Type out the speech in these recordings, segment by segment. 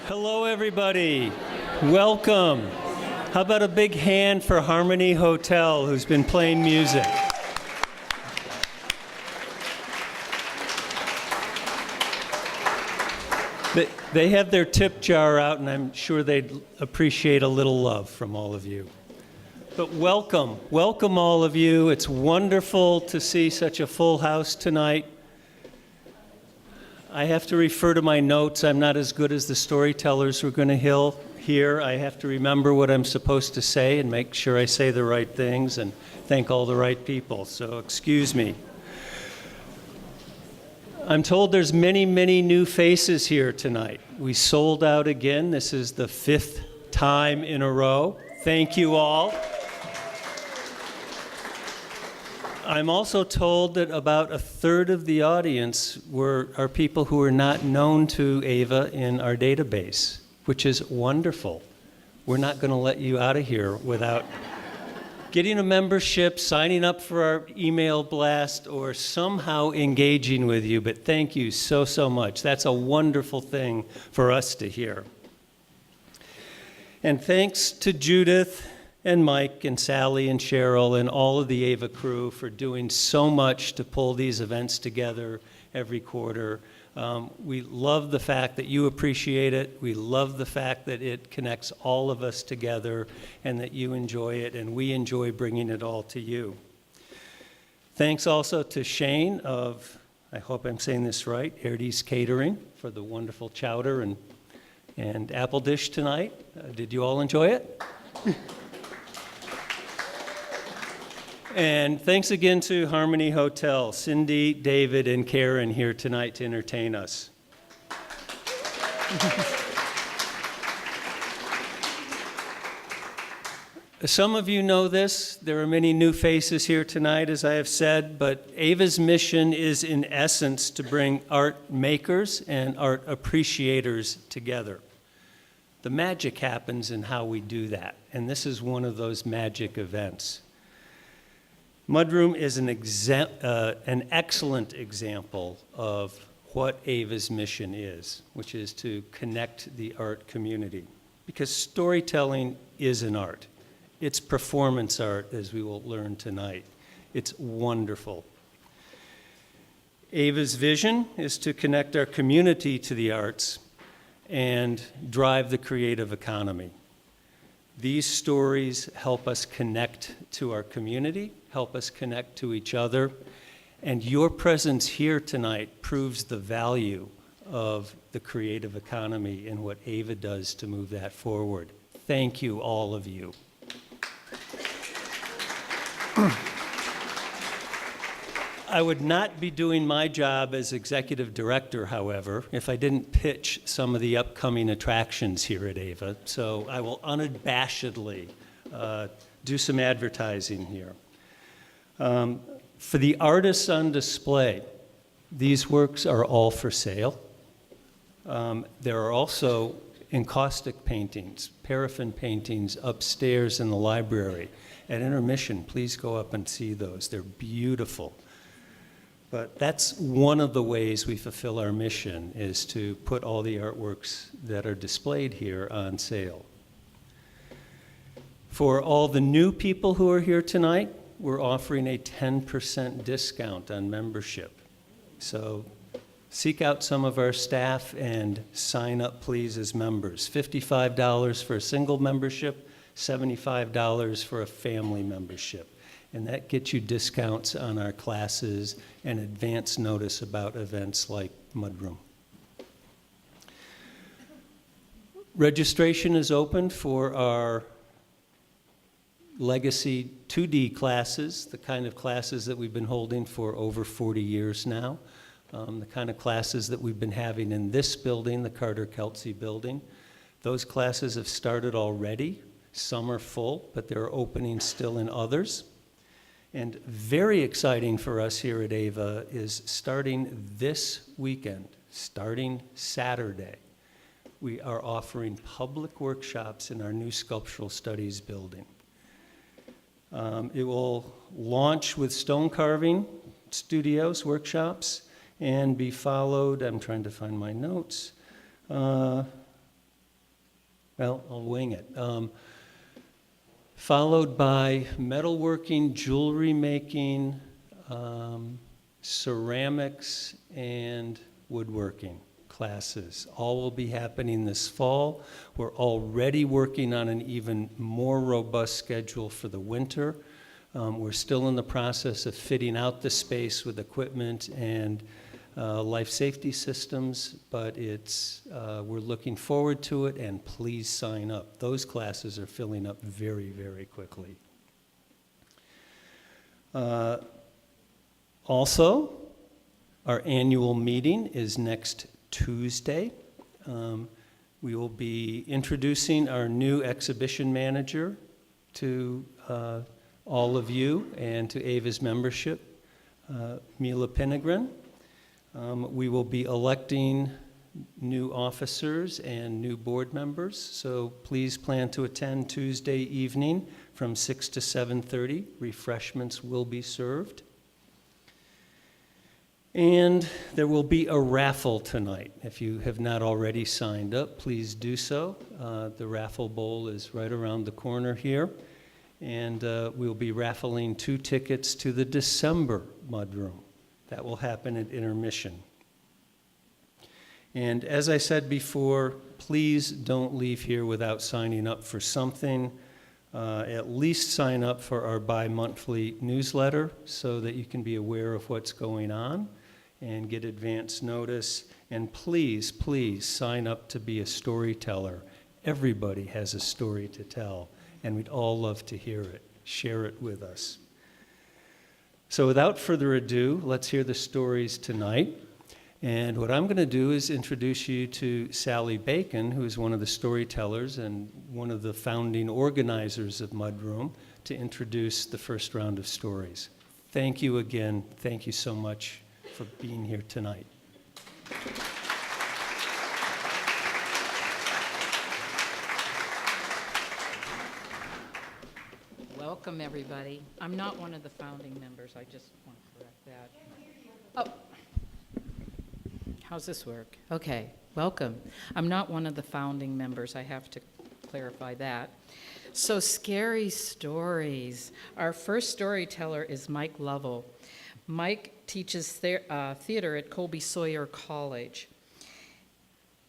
Hello, everybody. Welcome. How about a big hand for Harmony Hotel, who's been playing music? They have their tip jar out, and I'm sure they'd appreciate a little love from all of you. But welcome. Welcome, all of you. It's wonderful to see such a full house tonight. I have to refer to my notes. I'm not as good as the storytellers we're going to hear. I have to remember what I'm supposed to say and make sure I say the right things and thank all the right people. So excuse me. I'm told there's many, many new faces here tonight. We sold out again. This is the 5th time in a row. Thank you all. I'm also told that about a third of the audience are people who are not known to AVA in our database, which is wonderful. We're not going to let you out of here without getting a membership, signing up for our email blast, or somehow engaging with you. But thank you so, so much. That's a wonderful thing for us to hear. And thanks to Judith and Mike and Sally and Cheryl and all of the AVA crew for doing so much to pull these events together every quarter. We love the fact that you appreciate it. We love the fact that it connects all of us together and that you enjoy it, and we enjoy bringing it all to you. Thanks also to Shane of, I hope I'm saying this right, Erde's Catering for the wonderful chowder and apple dish tonight. Did you all enjoy it? And thanks again to Harmony Hotel, Cindy, David, and Karen here tonight to entertain us. Some of you know this. There are many new faces here tonight, as I have said, but AVA's mission is in essence to bring art makers and art appreciators together. The magic happens in how we do that, and this is one of those magic events. Mudroom is an excellent example of what AVA's mission is, which is to connect the art community. Because storytelling is an art. It's performance art, as we will learn tonight. It's wonderful. AVA's vision is to connect our community to the arts and drive the creative economy. These stories help us connect to our community, help us connect to each other, and your presence here tonight proves the value of the creative economy and what AVA does to move that forward. Thank you, all of you. I would not be doing my job as executive director, however, if I didn't pitch some of the upcoming attractions here at AVA. So I will unabashedly do some advertising here. For the artists on display, these works are all for sale. There are also encaustic paintings, paraffin paintings upstairs in the library. At intermission, please go up and see those. They're beautiful. But that's one of the ways we fulfill our mission, is to put all the artworks that are displayed here on sale. For all the new people who are here tonight, we're offering a 10% discount on membership. So seek out some of our staff and sign up, please, as members. $55 for a single membership, $75 for a family membership. And that gets you discounts on our classes and advance notice about events like Mudroom. Registration is open for our legacy 2D classes, the kind of classes that we've been holding for over 40 years now, the kind of classes that we've been having in this building, the Carter-Kelsey building. Those classes have started already. Some are full, but there are openings still in others. And very exciting for us here at AVA is starting this weekend, starting Saturday, we are offering public workshops in our new Sculptural Studies building. It will launch with stone carving studios, workshops, and be followed, I'm trying to find my notes, Well, I'll wing it. Followed by metalworking, jewelry making, ceramics, and woodworking classes. All will be happening this fall. We're already working on an even more robust schedule for the winter. We're still in the process of fitting out the space with equipment and life safety systems, but we're looking forward to it, and please sign up. Those classes are filling up very, very quickly. Also, our annual meeting is next Tuesday. We will be introducing our new exhibition manager to all of you and to AVA's membership, Mila Pinnegren. We will be electing new officers and new board members, so please plan to attend Tuesday evening from 6 to 7:30. Refreshments will be served. And there will be a raffle tonight. If you have not already signed up, please do so. The raffle bowl is right around the corner here. And we'll be raffling 2 tickets to the December Mudroom. That will happen at intermission. And as I said before, please don't leave here without signing up for something. At least sign up for our bi-monthly newsletter so that you can be aware of what's going on and get advance notice. And please, please sign up to be a storyteller. Everybody has a story to tell, and we'd all love to hear it. Share it with us. So without further ado, let's hear the stories tonight. And what I'm going to do is introduce you to Sally Bacon, who is one of the storytellers and one of the founding organizers of Mudroom, to introduce the first round of stories. Thank you again. Thank you so much for being here tonight. Welcome, everybody. I'm not one of the founding members. I just want to correct that. Oh. How's this work? Okay, welcome. I'm not one of the founding members. I have to clarify that. So, scary stories. Our first storyteller is Mike Lovell. Mike teaches theater at Colby Sawyer College.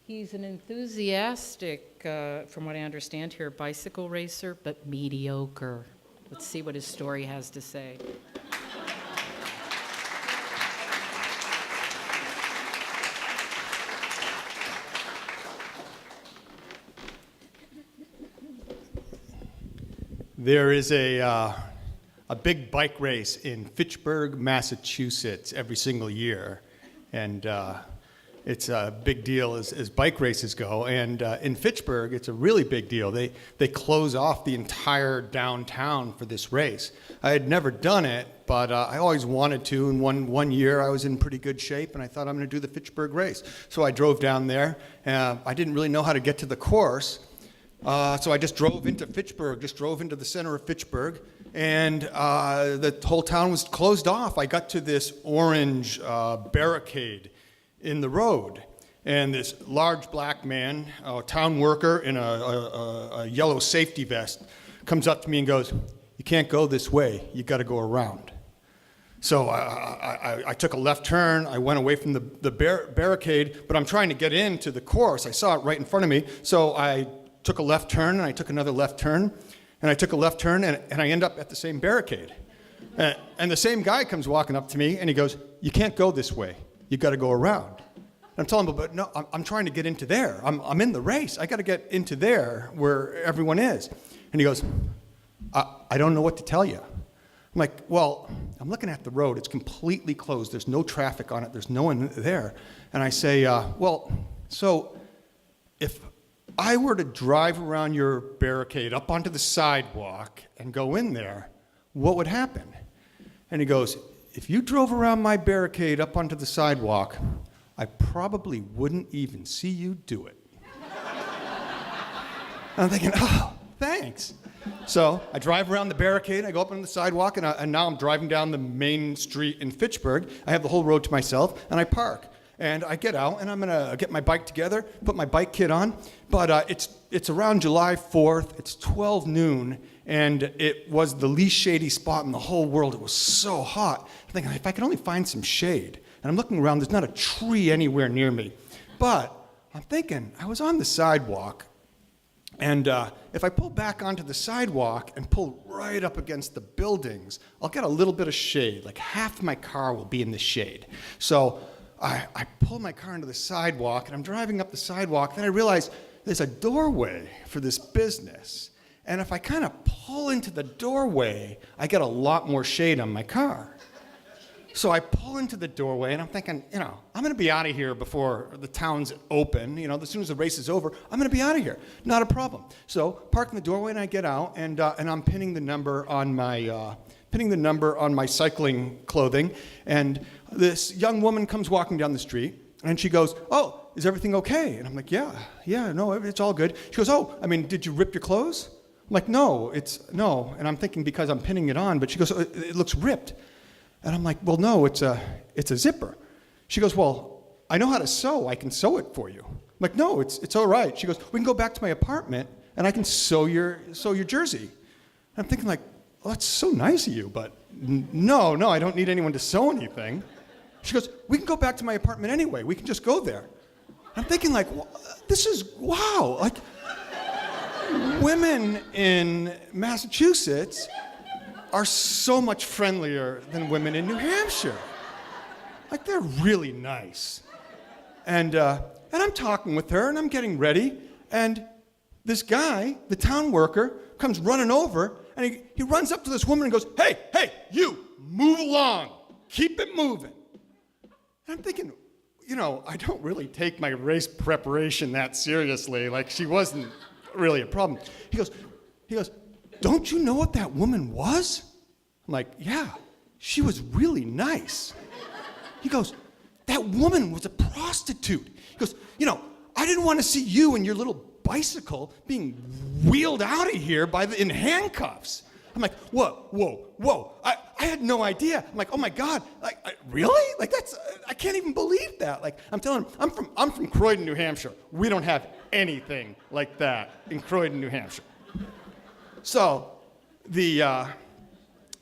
He's an enthusiastic, from what I understand here, bicycle racer, but mediocre. Let's see what his story has to say. There is a big bike race in Fitchburg, Massachusetts every single year, and it's a big deal as bike races go. And in Fitchburg, it's a really big deal. They close off the entire downtown for this race. I had never done it, but I always wanted to. And one year, I was in pretty good shape, and I thought I'm going to do the Fitchburg race. So I drove down there. I didn't really know how to get to the course. So I just drove into Fitchburg, just drove into the center of Fitchburg, and the whole town was closed off. I got to this orange barricade in the road, and this large black man, a town worker in a yellow safety vest, comes up to me and goes, "You can't go this way, you got to go around." So I took a left turn. I went away from the barricade, but I'm trying to get into the course. I saw it right in front of me, so I took a left turn, and I took another left turn, and I took a left turn, and I end up at the same barricade. And the same guy comes walking up to me, and he goes, "You can't go this way. You got to go around." And I'm telling him, "But no, I'm trying to get into there. I'm in the race. I got to get into there where everyone is." And he goes, I don't know what to tell you." I'm like, "Well, I'm looking at the road. It's completely closed. There's no traffic on it. There's no one there." And I say, "Well, so if I were to drive around your barricade up onto the sidewalk and go in there, what would happen?" And he goes, "If you drove around my barricade up onto the sidewalk, I probably wouldn't even see you do it." And I'm thinking, "Oh, thanks." So I drive around the barricade, I go up on the sidewalk, and now I'm driving down the main street in Fitchburg. I have the whole road to myself, and I park. And I get out, and I'm going to get my bike together, put my bike kit on. But it's around July 4th. It's 12 noon, and it was the least shady spot in the whole world. It was so hot. I'm thinking, if I could only find some shade. And I'm looking around. There's not a tree anywhere near me. But I'm thinking, I was on the sidewalk, and if I pull back onto the sidewalk and pull right up against the buildings, I'll get a little bit of shade. Like half my car will be in the shade. So I pull my car into the sidewalk, and I'm driving up the sidewalk, then I realize there's a doorway for this business. And if I kind of pull into the doorway, I get a lot more shade on my car. So I pull into the doorway, and I'm thinking, I'm going to be out of here before the town's open. As soon as the race is over, I'm going to be out of here. Not a problem. So park in the doorway, and I get out, and I'm pinning the number on my cycling clothing. And this young woman comes walking down the street, and she goes, "Oh, is everything okay?" And I'm like, yeah, no, it's all good. She goes, "Oh, did you rip your clothes?" I'm like, no. And I'm thinking because I'm pinning it on, but she goes, "It looks ripped." And I'm like, "Well, no, it's a zipper." She goes, "Well, I know how to sew. I can sew it for you." I'm like, "No, it's all right." She goes, "We can go back to my apartment, and I can sew your jersey." And I'm thinking like, "Well, that's so nice of you, but no, I don't need anyone to sew anything." She goes, "We can go back to my apartment anyway. We can just go there." I'm thinking like, this is, wow. Like, women in Massachusetts are so much friendlier than women in New Hampshire. Like, they're really nice. And I'm talking with her, and I'm getting ready, and this guy, the town worker, comes running over, and he runs up to this woman and goes, hey, you, move along. Keep it moving. And I'm thinking, I don't really take my race preparation that seriously. Like, she wasn't really a problem. He goes, "Don't you know what that woman was?" I'm like, "Yeah, she was really nice." He goes, "That woman was a prostitute." He goes, "I didn't want to see you and your little bicycle being wheeled out of here in handcuffs." I'm like, whoa. I had no idea. I'm like, oh my God, really? Like, I can't even believe that. Like, I'm telling him, I'm from Croydon, New Hampshire. We don't have anything like that in Croydon, New Hampshire. So the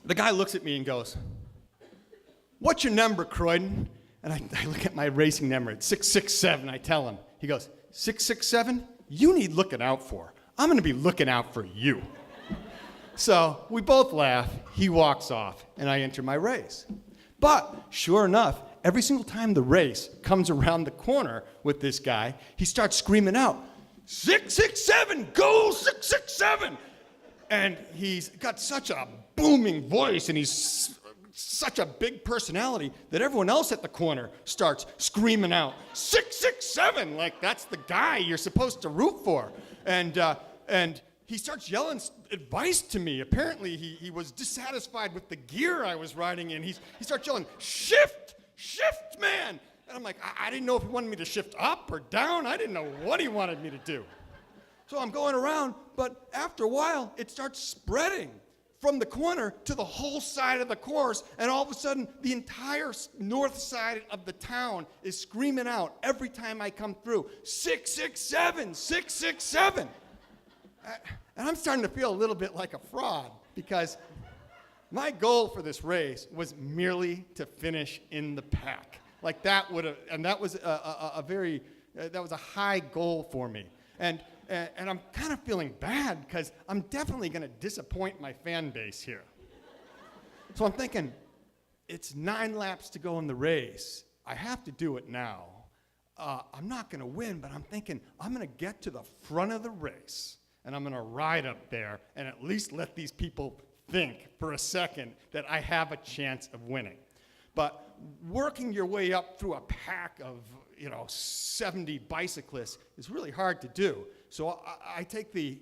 guy looks at me and goes, "What's your number, Croydon?" And I look at my racing number. It's 667. I tell him. He goes, 667? You need looking out for. I'm going to be looking out for you. So we both laugh. He walks off, and I enter my race. But sure enough, every single time the race comes around the corner with this guy, he starts screaming out, 667, go 667. And he's got such a booming voice, and he's such a big personality that everyone else at the corner starts screaming out, 667, like that's the guy you're supposed to root for. And he starts yelling advice to me. Apparently, he was dissatisfied with the gear I was riding in. He starts yelling, shift, man. And I'm like, I didn't know if he wanted me to shift up or down. I didn't know what he wanted me to do. So I'm going around, but after a while, it starts spreading from the corner to the whole side of the course, and all of a sudden, the entire north side of the town is screaming out every time I come through, 667, 667. And I'm starting to feel a little bit like a fraud, because my goal for this race was merely to finish in the pack. Like that would have, and that was that was a high goal for me. And I'm kind of feeling bad because I'm definitely going to disappoint my fan base here. So I'm thinking, it's 9 laps to go in the race. I have to do it now. I'm not going to win, but I'm thinking I'm going to get to the front of the race, and I'm going to ride up there and at least let these people think for a second that I have a chance of winning. But working your way up through a pack of 70 bicyclists is really hard to do. So I take the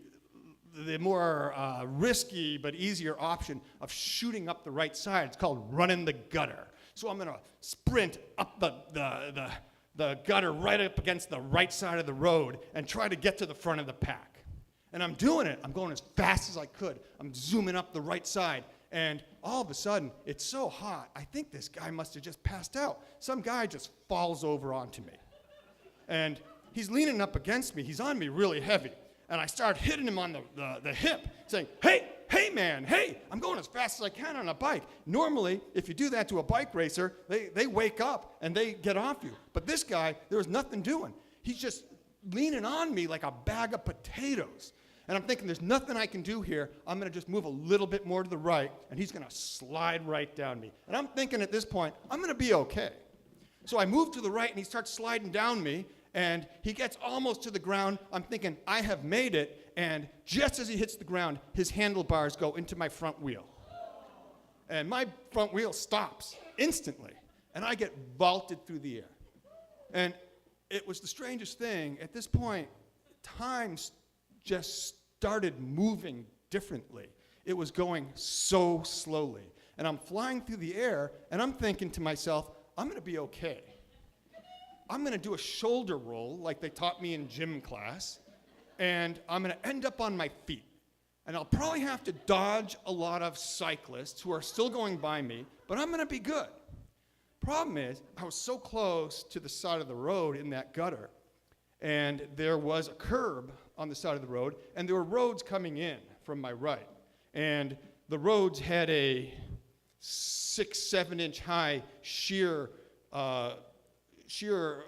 more risky but easier option of shooting up the right side. It's called running the gutter. So I'm going to sprint up the gutter right up against the right side of the road and try to get to the front of the pack. And I'm doing it. I'm going as fast as I could. I'm zooming up the right side. And all of a sudden, it's so hot, I think this guy must have just passed out. Some guy just falls over onto me. And he's leaning up against me. He's on me really heavy. And I start hitting him on the hip, saying, hey, man, hey, I'm going as fast as I can on a bike. Normally, if you do that to a bike racer, they wake up and they get off you. But this guy, there was nothing doing. He's just leaning on me like a bag of potatoes. And I'm thinking, there's nothing I can do here. I'm going to just move a little bit more to the right, and he's going to slide right down me. And I'm thinking at this point, I'm going to be okay. So I move to the right, and he starts sliding down me, and he gets almost to the ground. I'm thinking, I have made it, and just as he hits the ground, his handlebars go into my front wheel. And my front wheel stops instantly, and I get vaulted through the air. And it was the strangest thing. At this point, time just started moving differently. It was going so slowly. And I'm flying through the air, and I'm thinking to myself, I'm going to be okay. I'm going to do a shoulder roll like they taught me in gym class, and I'm going to end up on my feet. And I'll probably have to dodge a lot of cyclists who are still going by me, but I'm going to be good. Problem is, I was so close to the side of the road in that gutter, and there was a curb on the side of the road, and there were roads coming in from my right. And the roads had a 6-7 inch high sheer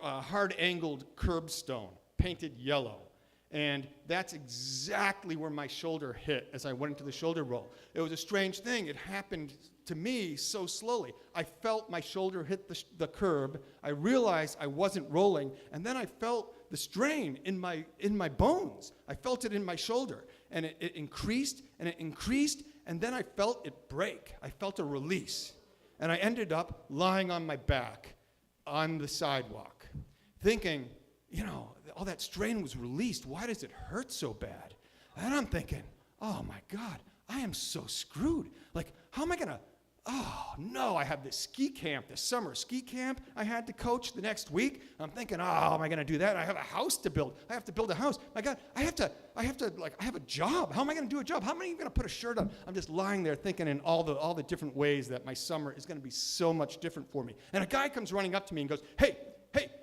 hard-angled curbstone, painted yellow. And that's exactly where my shoulder hit as I went into the shoulder roll. It was a strange thing. It happened to me so slowly. I felt my shoulder hit the curb. I realized I wasn't rolling, and then I felt the strain in my bones. I felt it in my shoulder, and it increased, and then I felt it break. I felt a release, and I ended up lying on my back on the sidewalk, thinking, all that strain was released. Why does it hurt so bad? And I'm thinking, oh my God, I am so screwed. Like, how am I gonna, oh no, I have this summer ski camp I had to coach the next week. I'm thinking, oh, am I gonna do that? I have a house to build. I have to build a house. My God, I have a job. How am I gonna do a job? How am I even gonna put a shirt on? I'm just lying there thinking in all the different ways that my summer is gonna be so much different for me. And a guy comes running up to me and goes, hey,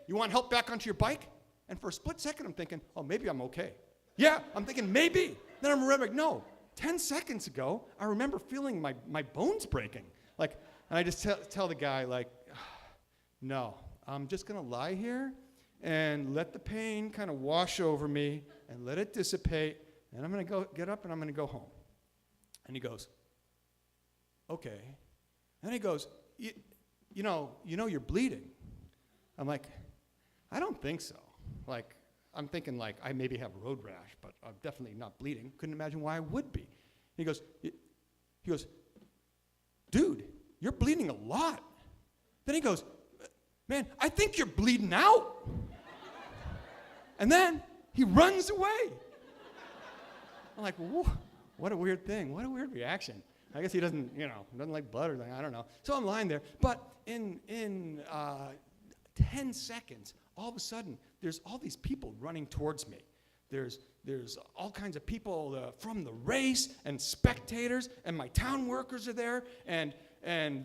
you want help back onto your bike? And for a split second, I'm thinking, oh, maybe I'm okay. Yeah, I'm thinking, maybe. Then I'm remembering, no, 10 seconds ago, I remember feeling my bones breaking. And I just tell the guy, no, I'm just going to lie here and let the pain kind of wash over me and let it dissipate, and I'm going to get up and I'm going to go home. And he goes, okay. And he goes, you know you're bleeding. I'm like, I don't think so. I'm thinking I maybe have road rash, but I'm definitely not bleeding. Couldn't imagine why I would be. He goes, dude, you're bleeding a lot. Then he goes, man, I think you're bleeding out. And then he runs away. I'm like, what a weird thing. What a weird reaction. I guess he doesn't like blood or anything. I don't know. So I'm lying there. But in 10 seconds, all of a sudden, there's all these people running towards me. There's all kinds of people from the race and spectators, and my town workers are there, and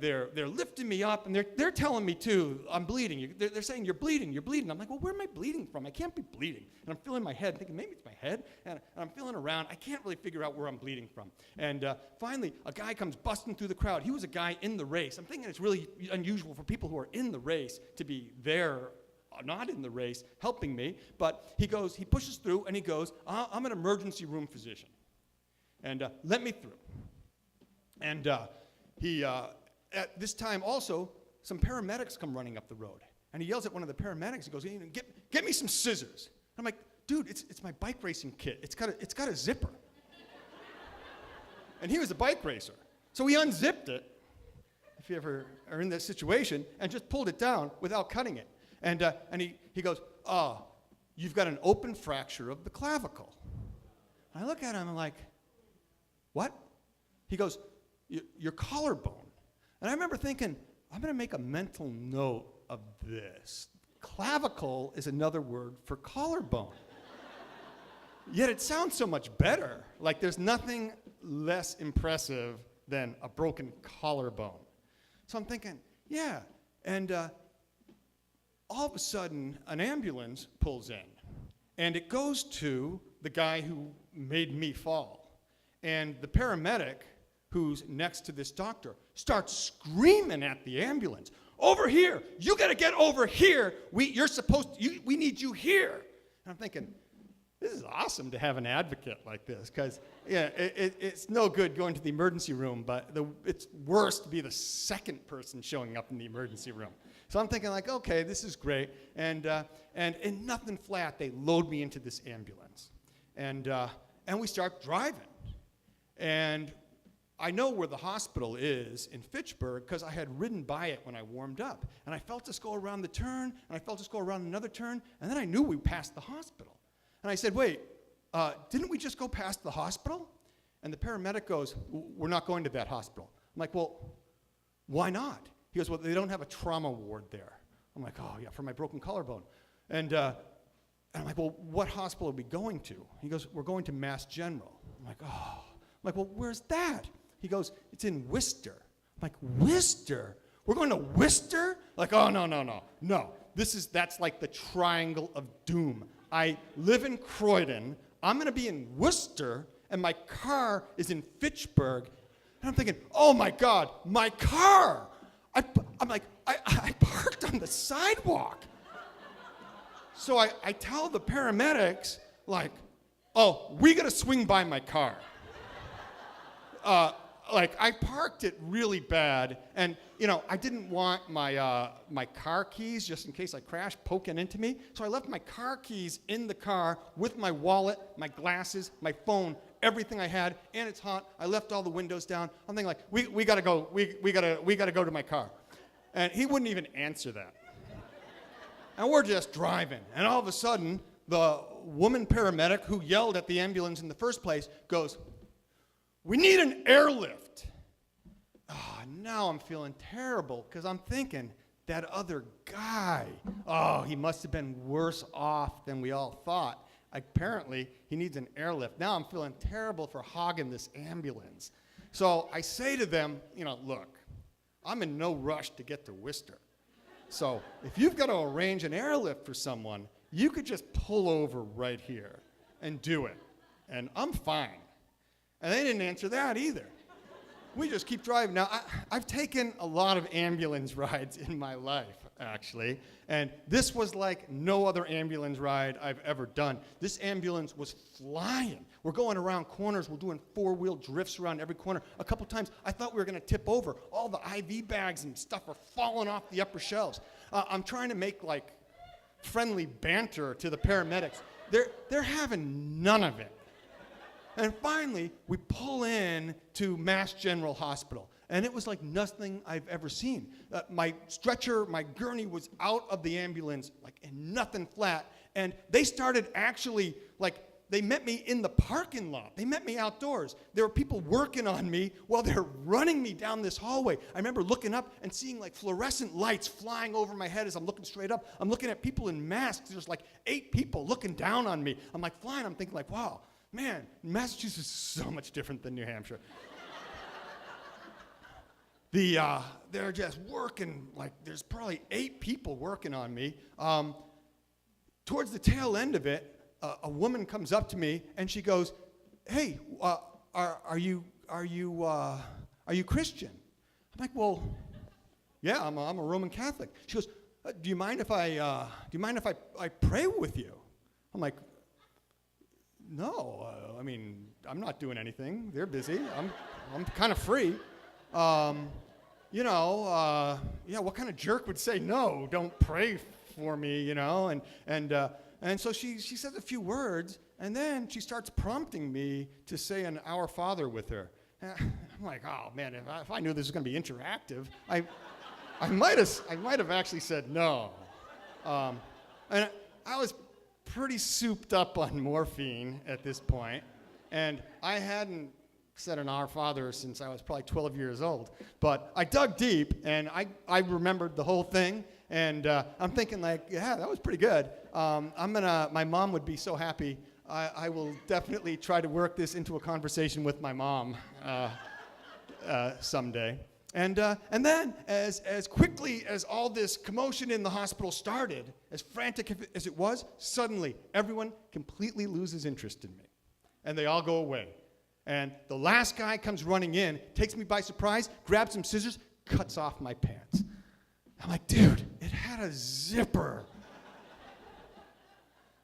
they're lifting me up, and they're telling me too, I'm bleeding. They're saying, you're bleeding. I'm like, well, where am I bleeding from? I can't be bleeding. And I'm feeling my head, thinking maybe it's my head, and I'm feeling around. I can't really figure out where I'm bleeding from. And finally, a guy comes busting through the crowd. He was a guy in the race. I'm thinking it's really unusual for people who are in the race to be there, not in the race, helping me, but he pushes through, and he goes, I'm an emergency room physician, and let me through. And at this time also, some paramedics come running up the road, and he yells at one of the paramedics. He goes, get me some scissors. I'm like, dude, it's my bike racing kit. It's got a zipper. And he was a bike racer, so he unzipped it, if you ever are in this situation, and just pulled it down without cutting it. And he goes, oh, you've got an open fracture of the clavicle. And I look at him and I'm like, what? He goes, your collarbone. And I remember thinking, I'm going to make a mental note of this. Clavicle is another word for collarbone. Yet it sounds so much better. Like there's nothing less impressive than a broken collarbone. So I'm thinking, yeah. And all of a sudden, an ambulance pulls in. And it goes to the guy who made me fall. And the paramedic, who's next to this doctor, starts screaming at the ambulance, "Over here! You got to get over here! We need you here!" And I'm thinking, this is awesome to have an advocate like this, because it's no good going to the emergency room, but it's worse to be the second person showing up in the emergency room. So I'm thinking, like, okay, this is great. And in nothing flat, they load me into this ambulance. And we start driving. And I know where the hospital is in Fitchburg because I had ridden by it when I warmed up. And I felt us go around the turn, and I felt us go around another turn, and then I knew we passed the hospital. And I said, wait, didn't we just go past the hospital? And the paramedic goes, "We're not going to that hospital." I'm like, "Well, why not?" He goes, "Well, they don't have a trauma ward there." I'm like, "Oh, yeah, for my broken collarbone." And I'm like, "Well, what hospital are we going to?" He goes, "We're going to Mass General." I'm like, "Oh." I'm like, "Well, where's that?" He goes, "It's in Worcester." I'm like, "Worcester? We're going to Worcester?" Like, "Oh, no. That's like the triangle of doom. I live in Croydon, I'm going to be in Worcester, and my car is in Fitchburg." And I'm thinking, oh my God, my car! I parked on the sidewalk. So I tell the paramedics, like, "Oh, we got to swing by my car." I parked it really bad, and I didn't want my car keys, just in case I crashed, poking into me. So I left my car keys in the car with my wallet, my glasses, my phone, everything I had, and it's hot. I left all the windows down. I'm thinking, like, we gotta go. We gotta go to my car, and he wouldn't even answer that. And we're just driving, and all of a sudden, the woman paramedic who yelled at the ambulance in the first place goes, "We need an airlift." Oh, now I'm feeling terrible because I'm thinking, that other guy, he must have been worse off than we all thought. Apparently, he needs an airlift. Now I'm feeling terrible for hogging this ambulance. So I say to them, "Look, I'm in no rush to get to Worcester. So if you've got to arrange an airlift for someone, you could just pull over right here and do it. And I'm fine." And they didn't answer that either. We just keep driving. Now, I've taken a lot of ambulance rides in my life, actually, and this was like no other ambulance ride I've ever done. This ambulance was flying. We're going around corners. We're doing four-wheel drifts around every corner. A couple times, I thought we were going to tip over. All the IV bags and stuff are falling off the upper shelves. I'm trying to make, like, friendly banter to the paramedics. They're having none of it. And finally, we pull in to Mass General Hospital. And it was like nothing I've ever seen. My stretcher, my gurney was out of the ambulance, like, in nothing flat. And they started actually, they met me in the parking lot. They met me outdoors. There were people working on me while they're running me down this hallway. I remember looking up and seeing, like, fluorescent lights flying over my head as I'm looking straight up. I'm looking at people in masks. There's like 8 people looking down on me. I'm like flying. I'm thinking, like, wow. Man, Massachusetts is so much different than New Hampshire. They're just working, like, there's probably 8 people working on me. Towards the tail end of it, a woman comes up to me and she goes, "Hey, are you Christian?" I'm like, "Well, yeah, I'm a Roman Catholic." She goes, do you mind if I pray with you?" I'm like, "No, I'm not doing anything. They're busy. I'm kind of free. What kind of jerk would say no? Don't pray for me, And so she says a few words, and then she starts prompting me to say an Our Father with her. And I'm like, oh man, if I knew this was going to be interactive, I might have actually said no. And I was pretty souped up on morphine at this point, and I hadn't said an Our Father since I was probably 12 years old. But I dug deep, and I remembered the whole thing, and I'm thinking, like, yeah, that was pretty good. My mom would be so happy. I will definitely try to work this into a conversation with my mom. someday. And then, as quickly as all this commotion in the hospital started, as frantic as it was, suddenly everyone completely loses interest in me. And they all go away. And the last guy comes running in, takes me by surprise, grabs some scissors, cuts off my pants. I'm like, dude, it had a zipper.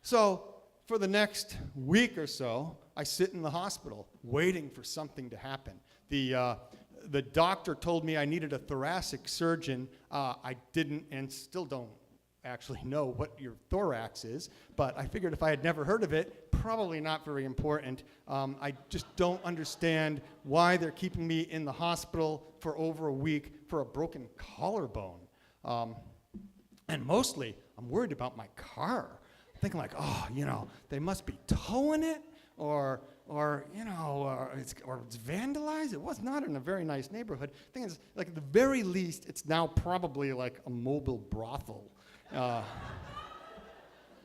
So for the next week or so, I sit in the hospital waiting for something to happen. The doctor told me I needed a thoracic surgeon. I didn't and still don't actually know what your thorax is, but I figured if I had never heard of it, probably not very important. I just don't understand why they're keeping me in the hospital for over a week for a broken collarbone. And mostly, I'm worried about my car. I'm thinking like, oh, they must be towing it, or it's vandalized. It was not in a very nice neighborhood. The thing is, like, at the very least, it's now probably like a mobile brothel.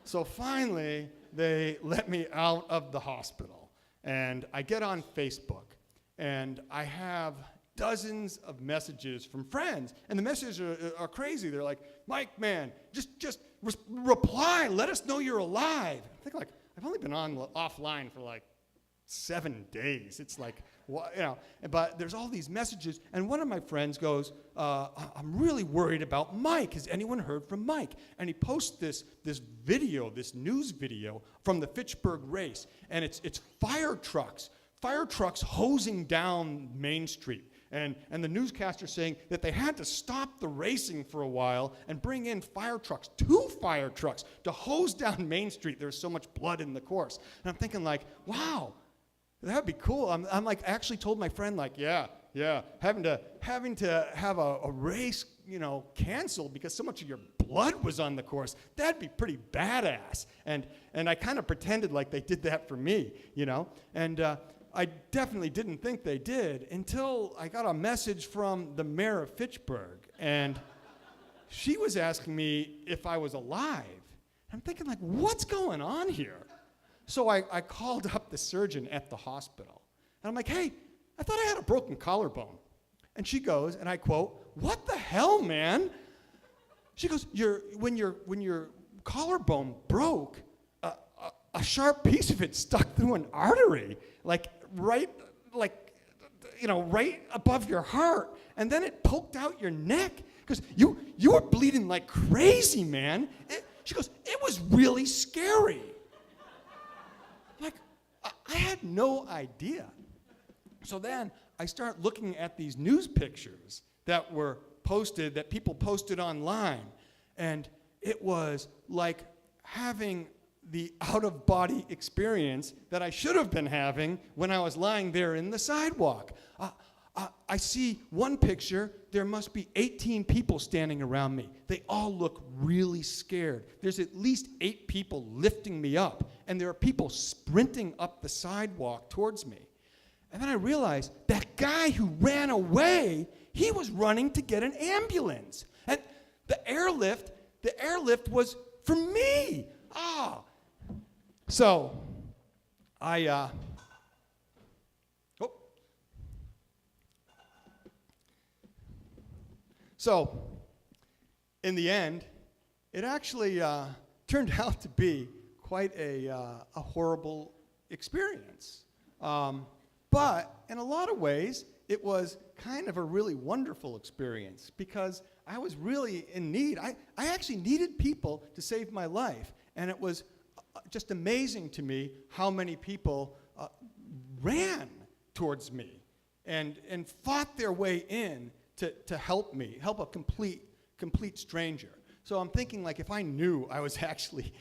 So finally, they let me out of the hospital, and I get on Facebook, and I have dozens of messages from friends, and the messages are crazy. They're like, Mike, man, just reply. Let us know you're alive. I think, like, I've only been offline for like 7 days. It's like, but there's all these messages, and one of my friends goes, I'm really worried about Mike. Has anyone heard from Mike? And he posts this video, this news video from the Fitchburg race, and it's fire trucks hosing down Main Street. And the newscaster's saying that they had to stop the racing for a while and bring in fire trucks, 2 fire trucks, to hose down Main Street. There's so much blood in the course. And I'm thinking, like, wow, that'd be cool. I'm like, actually told my friend, like, yeah, having to have a race, canceled because so much of your blood was on the course, that'd be pretty badass. And I kind of pretended like they did that for me, and I definitely didn't think they did until I got a message from the mayor of Fitchburg, and she was asking me if I was alive. I'm thinking, like, what's going on here? So I called up the surgeon at the hospital, and I'm like, hey, I thought I had a broken collarbone. And she goes, and I quote, what the hell, man? She goes, when your collarbone broke, a sharp piece of it stuck through an artery, right above your heart, and then it poked out your neck. Because you were bleeding like crazy, man. She goes, it was really scary. Like, I had no idea. So then I start looking at these news pictures that were posted, that people posted online, and it was like having the out-of-body experience that I should have been having when I was lying there in the sidewalk. I see one picture, there must be 18 people standing around me. They all look really scared. There's at least 8 people lifting me up, and there are people sprinting up the sidewalk towards me. And then I realized that guy who ran away, he was running to get an ambulance. And the airlift was for me. So So in the end, it actually turned out to be quite a horrible experience. But in a lot of ways, it was kind of a really wonderful experience because I was really in need. I actually needed people to save my life, and it was just amazing to me how many people ran towards me and fought their way in to help me, help a complete stranger. So I'm thinking, like, if I knew I was actually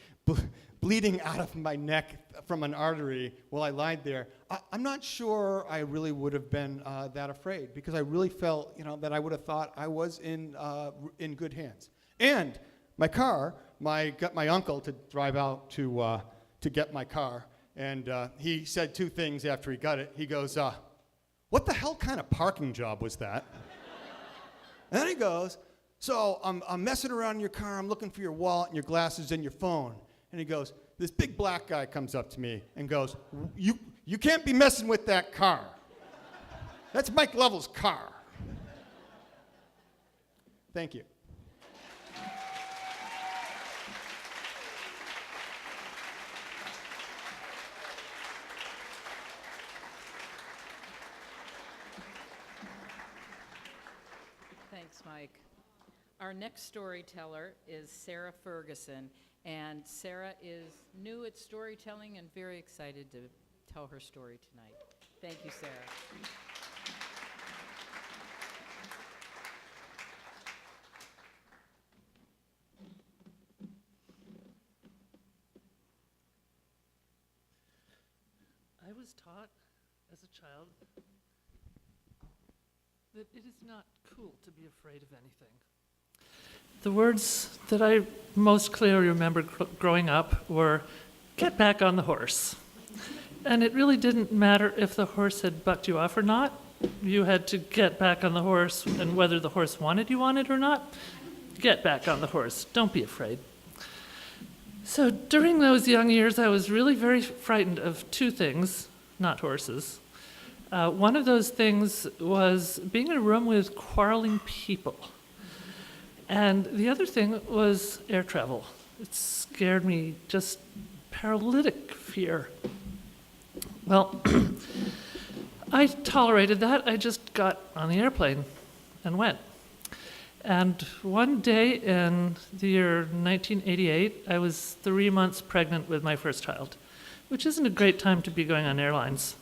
bleeding out of my neck from an artery while I lied there, I'm not sure I really would have been that afraid, because I really felt, that I would have thought I was in good hands. And my car, got my uncle to drive out to get my car, and he said 2 things after he got it. He goes, what the hell kind of parking job was that? And then he goes, so I'm messing around in your car, I'm looking for your wallet and your glasses and your phone. And he goes, this big black guy comes up to me and goes, you can't be messing with that car. That's Mike Lovell's car. Thank you. Thanks, Mike. Our next storyteller is Sarah Ferguson, and Sarah is new at storytelling and very excited to tell her story tonight. Thank you, Sarah. I was taught as a child that it is not cool to be afraid of anything. The words that I most clearly remember growing up were, "Get back on the horse." And it really didn't matter if the horse had bucked you off or not. You had to get back on the horse, and whether the horse wanted you on it or not, get back on the horse. Don't be afraid. So during those young years, I was really very frightened of two things, not horses. One of those things was being in a room with quarreling people. And the other thing was air travel. It scared me, just paralytic fear. Well, I tolerated that. I just got on the airplane and went. And one day in the year 1988, I was 3 months pregnant with my first child, which isn't a great time to be going on airlines.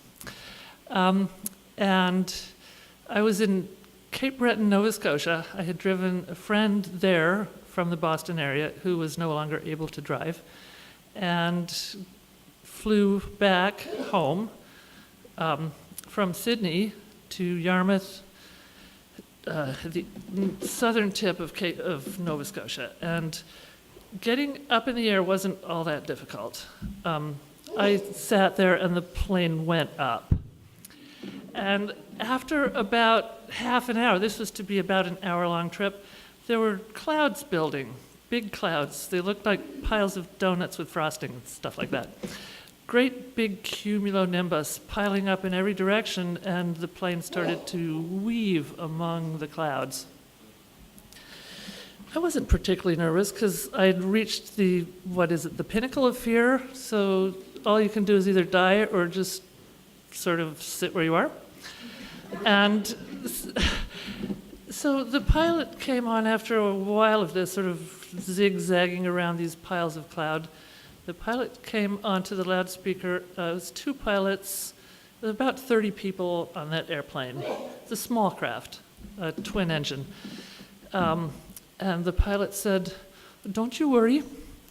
And I was in Cape Breton, Nova Scotia. I had driven a friend there from the Boston area who was no longer able to drive, and flew back home from Sydney to Yarmouth, the southern tip of Nova Scotia. And getting up in the air wasn't all that difficult. I sat there and the plane went up. And after about half an hour, this was to be about an hour-long trip, there were clouds building, big clouds. They looked like piles of donuts with frosting and stuff like that. Great big cumulonimbus piling up in every direction, and the plane started to weave among the clouds. I wasn't particularly nervous because I had reached the pinnacle of fear, so all you can do is either die or just sort of sit where you are. And so the pilot came on after a while of this sort of zigzagging around these piles of cloud. The pilot came onto the loudspeaker. It was two pilots, there were about 30 people on that airplane. It's a small craft, a twin engine. And the pilot said, "Don't you worry,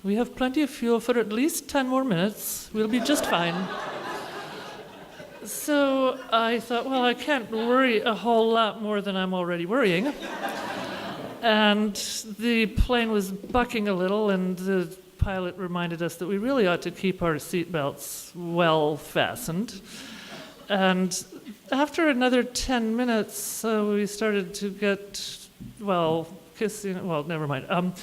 we have plenty of fuel for at least 10 more minutes. We'll be just fine." So I thought, well, I can't worry a whole lot more than I'm already worrying. And the plane was bucking a little, and the pilot reminded us that we really ought to keep our seatbelts well fastened. And after another 10 minutes, we started to get, kissing, never mind.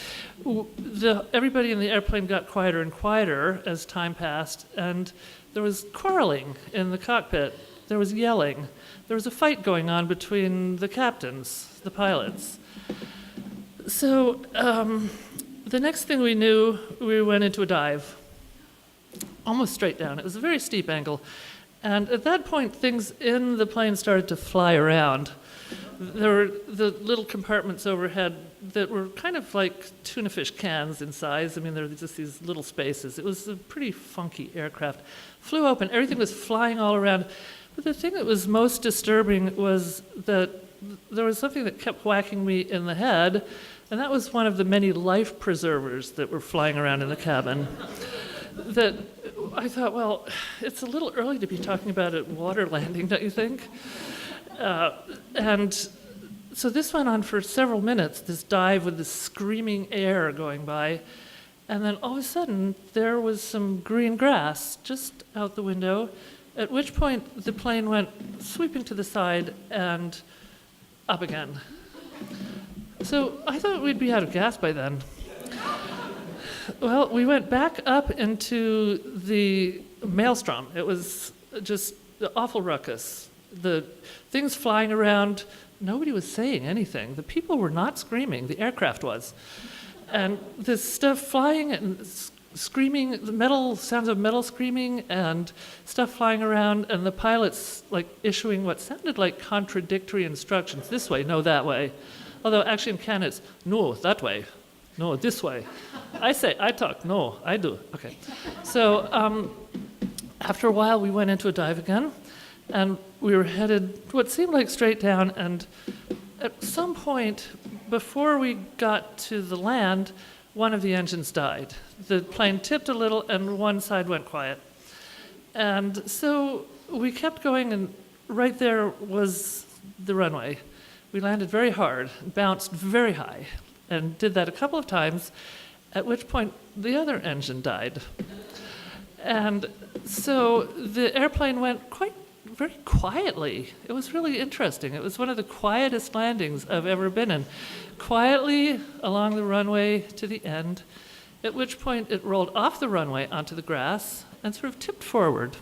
Everybody in the airplane got quieter and quieter as time passed, and there was quarreling in the cockpit. There was yelling. There was a fight going on between the captains, the pilots. So the next thing we knew, we went into a dive, almost straight down. It was a very steep angle. And at that point, things in the plane started to fly around. There were the little compartments overhead that were kind of like tuna fish cans in size. I mean, there were just these little spaces. It was a pretty funky aircraft. Flew open, everything was flying all around. But the thing that was most disturbing was that there was something that kept whacking me in the head, and that was one of the many life preservers that were flying around in the cabin. That I thought, well, it's a little early to be talking about a water landing, don't you think? And so this went on for several minutes, this dive with this screaming air going by. And then all of a sudden, there was some green grass just out the window, at which point the plane went sweeping to the side and up again. So I thought we'd be out of gas by then. Well, we went back up into the maelstrom. It was just the awful ruckus. the things flying around. Nobody was saying anything. The people were not screaming. The aircraft was. And this stuff flying and screaming, the metal sounds of metal screaming and stuff flying around, and the pilots like issuing what sounded like contradictory instructions. This way, no, that way. Although actually in Canada it's, no, that way. No, this way. I talk, no, I do. Okay. So after a while, we went into a dive again, and we were headed what seemed like straight down, and at some point, before we got to the land, one of the engines died. The plane tipped a little, and one side went quiet. And so we kept going, and right there was the runway. We landed very hard, bounced very high, and did that a couple of times, at which point the other engine died. And so the airplane went very quietly. It was really interesting. It was one of the quietest landings I've ever been in. Quietly along the runway to the end, at which point it rolled off the runway onto the grass and sort of tipped forward.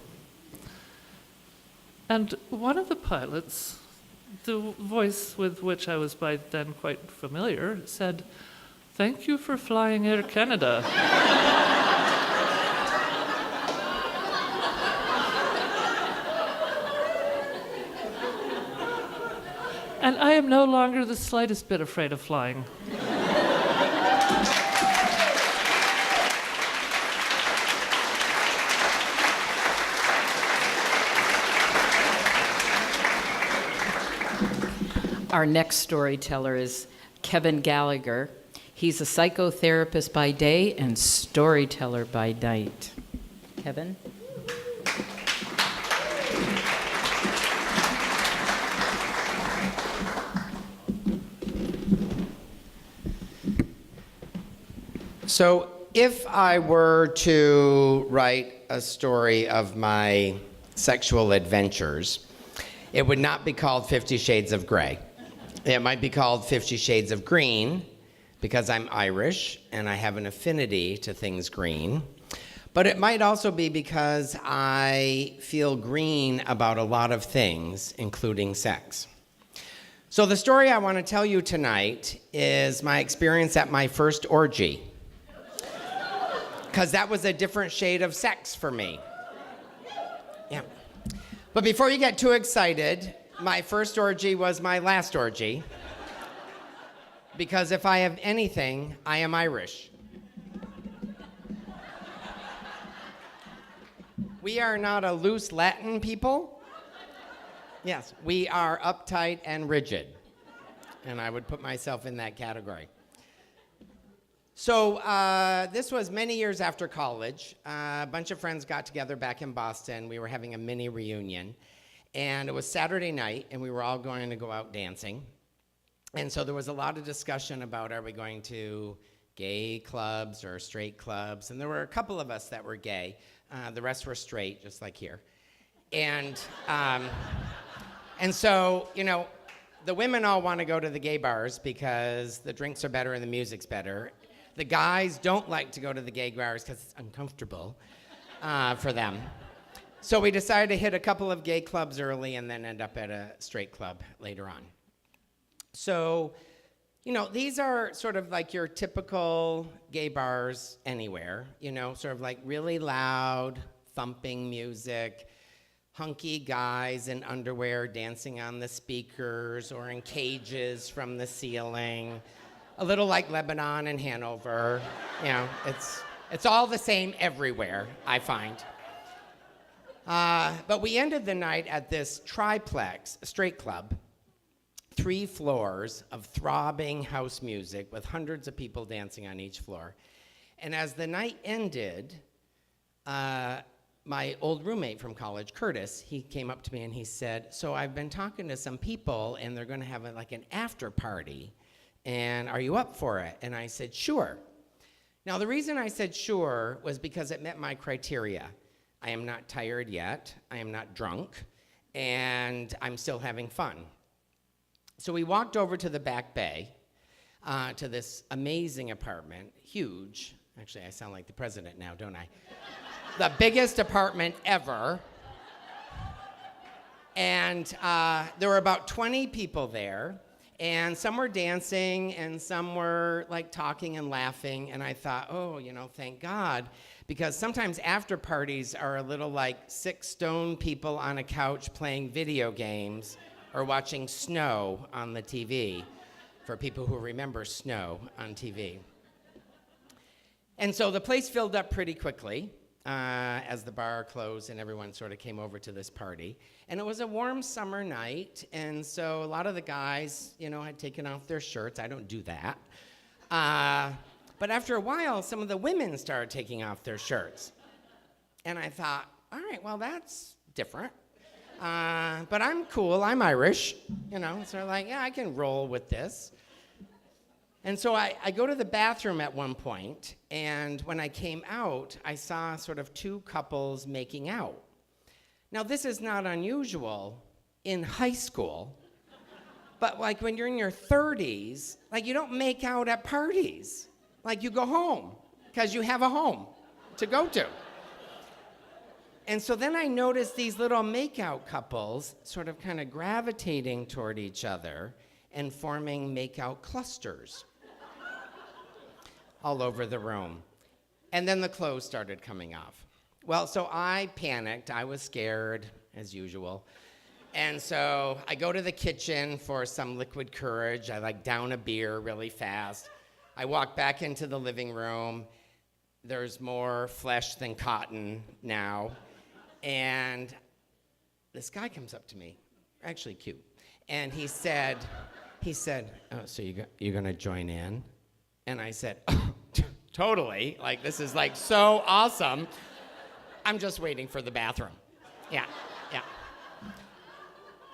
And one of the pilots, the voice with which I was by then quite familiar, said, "Thank you for flying Air Canada." And I am no longer the slightest bit afraid of flying. Our next storyteller is Kevin Gallagher. He's a psychotherapist by day and storyteller by night. Kevin? So if I were to write a story of my sexual adventures, it would not be called 50 Shades of Grey. It might be called 50 Shades of Green, because I'm Irish and I have an affinity to things green. But it might also be because I feel green about a lot of things, including sex. So the story I want to tell you tonight is my experience at my first orgy, because that was a different shade of sex for me. Yeah. But before you get too excited, my first orgy was my last orgy, because if I have anything, I am Irish. We are not a loose Latin people. Yes, we are uptight and rigid, and I would put myself in that category. So this was many years after college. A bunch of friends got together back in Boston. We were having a mini reunion. And it was Saturday night, and we were all going to go out dancing. And so there was a lot of discussion about, are we going to gay clubs or straight clubs? And there were a couple of us that were gay. The rest were straight, just like here. And so, you know, the women all want to go to the gay bars because the drinks are better and the music's better. The guys don't like to go to the gay bars because it's uncomfortable for them. So we decided to hit a couple of gay clubs early and then end up at a straight club later on. So, you know, these are sort of like your typical gay bars anywhere, you know, sort of like really loud, thumping music, hunky guys in underwear dancing on the speakers or in cages from the ceiling. A little like Lebanon and Hanover. You know, it's all the same everywhere, I find. But we ended the night at this triplex, straight club, 3 floors of throbbing house music with hundreds of people dancing on each floor. And as the night ended, my old roommate from college, Curtis, he came up to me and he said, "So I've been talking to some people and they're going to have like an after party. And are you up for it?" And I said, "Sure." Now, the reason I said sure was because it met my criteria. I am not tired yet, I am not drunk, and I'm still having fun. So we walked over to the back bay, to this amazing apartment, huge. Actually, I sound like the president now, don't I? The biggest apartment ever. And there were about 20 people there, and some were dancing, and some were like talking and laughing. And I thought, oh, thank God, because sometimes after parties are a little like 6 stone people on a couch playing video games or watching Snow on the TV, for people who remember Snow on TV. And so the place filled up pretty quickly as the bar closed and everyone sort of came over to this party. And it was a warm summer night, and so a lot of the guys, had taken off their shirts. I don't do that. But after a while, some of the women started taking off their shirts. And I thought, all right, well, that's different. But I'm cool, I'm Irish, so like, yeah, I can roll with this. And so I go to the bathroom at one point, and when I came out, I saw sort of 2 couples making out. Now, this is not unusual in high school, but like when you're in your 30s, like you don't make out at parties. Like you go home, because you have a home to go to. And so then I noticed these little make-out couples sort of kind of gravitating toward each other and forming make-out clusters all over the room. And then the clothes started coming off. Well, so I panicked. I was scared, as usual. And so I go to the kitchen for some liquid courage. I down a beer really fast. I walk back into the living room. There's more flesh than cotton now. And this guy comes up to me, actually cute. And he said, oh, so you're gonna join in? And I said, oh, totally. Like, this is like so awesome. I'm just waiting for the bathroom. Yeah.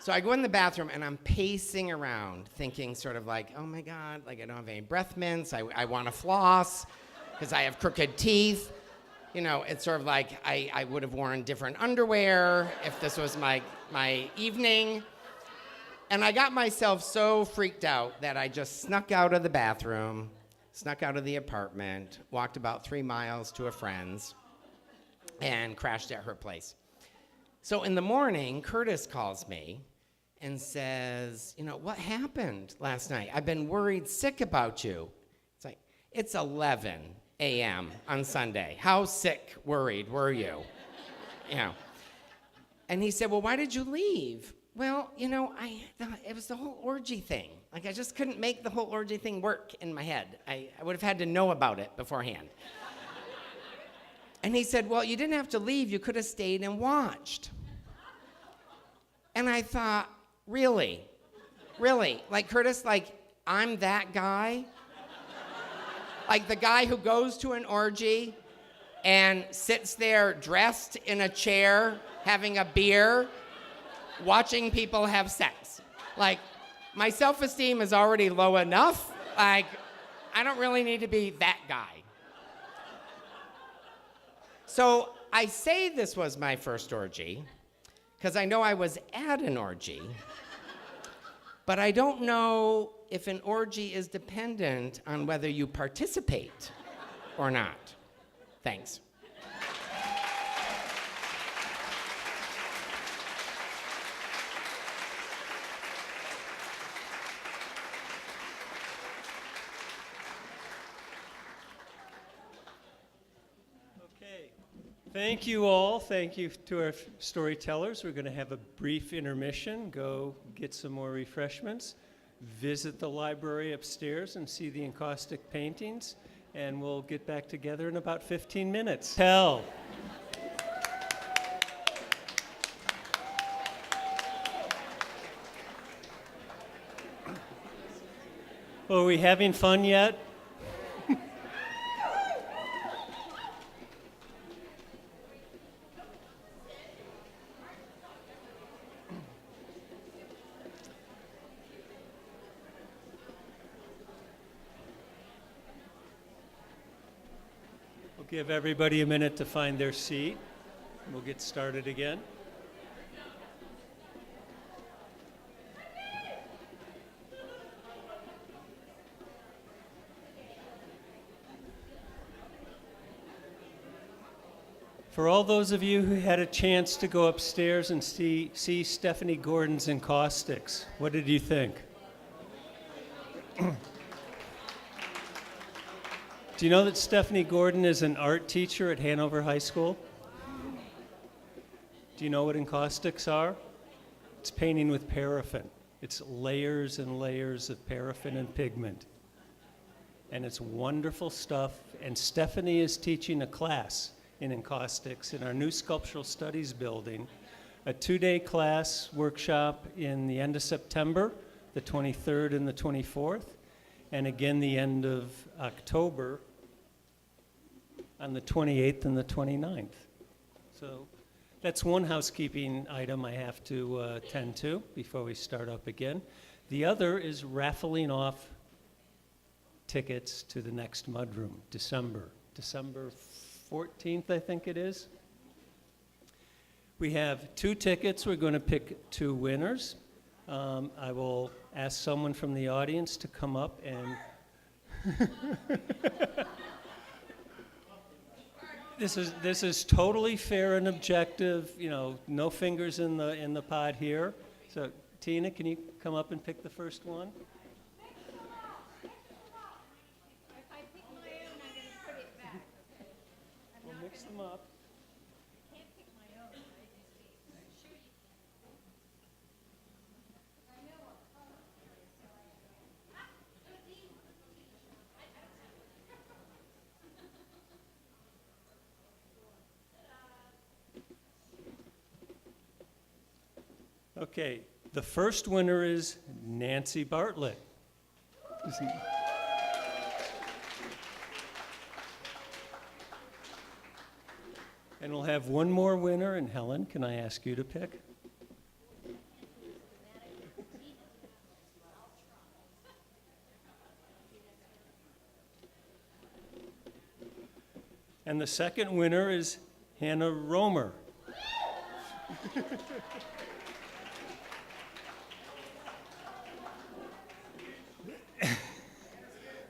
So I go in the bathroom and I'm pacing around thinking sort of like, oh my God, like I don't have any breath mints. I want to floss because I have crooked teeth. It's sort of like I would have worn different underwear if this was my evening. And I got myself so freaked out that I just snuck out of the bathroom, snuck out of the apartment, walked about 3 miles to a friend's, and crashed at her place. So in the morning, Curtis calls me and says, what happened last night? I've been worried sick about you. It's like, it's 11 a.m. on Sunday. How sick, worried were you? And he said, well, why did you leave? Well, I thought it was the whole orgy thing. Like, I just couldn't make the whole orgy thing work in my head. I would have had to know about it beforehand. And he said, well, you didn't have to leave. You could have stayed and watched. And I thought, really? Like, Curtis, like, I'm that guy? Like the guy who goes to an orgy and sits there dressed in a chair, having a beer, watching people have sex. Like, my self-esteem is already low enough. Like, I don't really need to be that guy. So I say this was my first orgy because I know I was at an orgy, but I don't know if an orgy is dependent on whether you participate or not. Thanks. Okay. Thank you all. Thank you to our storytellers. We're going to have a brief intermission, go get some more refreshments, visit the library upstairs and see the encaustic paintings, and we'll get back together in about 15 minutes. Well, are we having fun yet? We'll give everybody a minute to find their seat. We'll get started again. For all those of you who had a chance to go upstairs and see Stephanie Gordon's Encaustics, what did you think? Do you know that Stephanie Gordon is an art teacher at Hanover High School? Do you know what encaustics are? It's painting with paraffin. It's layers and layers of paraffin and pigment. And it's wonderful stuff. And Stephanie is teaching a class in encaustics in our new Sculptural Studies building, a 2-day class workshop in the end of September, the 23rd and the 24th, and again the end of October on the 28th and the 29th. So that's one housekeeping item I have to attend to before we start up again. The other is raffling off tickets to the next Mudroom, December 14th, I think it is. We have 2 tickets. We're going to pick 2 winners. I will ask someone from the audience to come up and This is totally fair and objective, you know, no fingers in the pot here. So Tina, can you come up and pick the first one? I pick my own, I'm going to put it back. We'll mix them up. I can't pick my own. Okay, the first winner is Nancy Bartlett. And we'll have one more winner, and Helen, can I ask you to pick? And the second winner is Hannah Romer.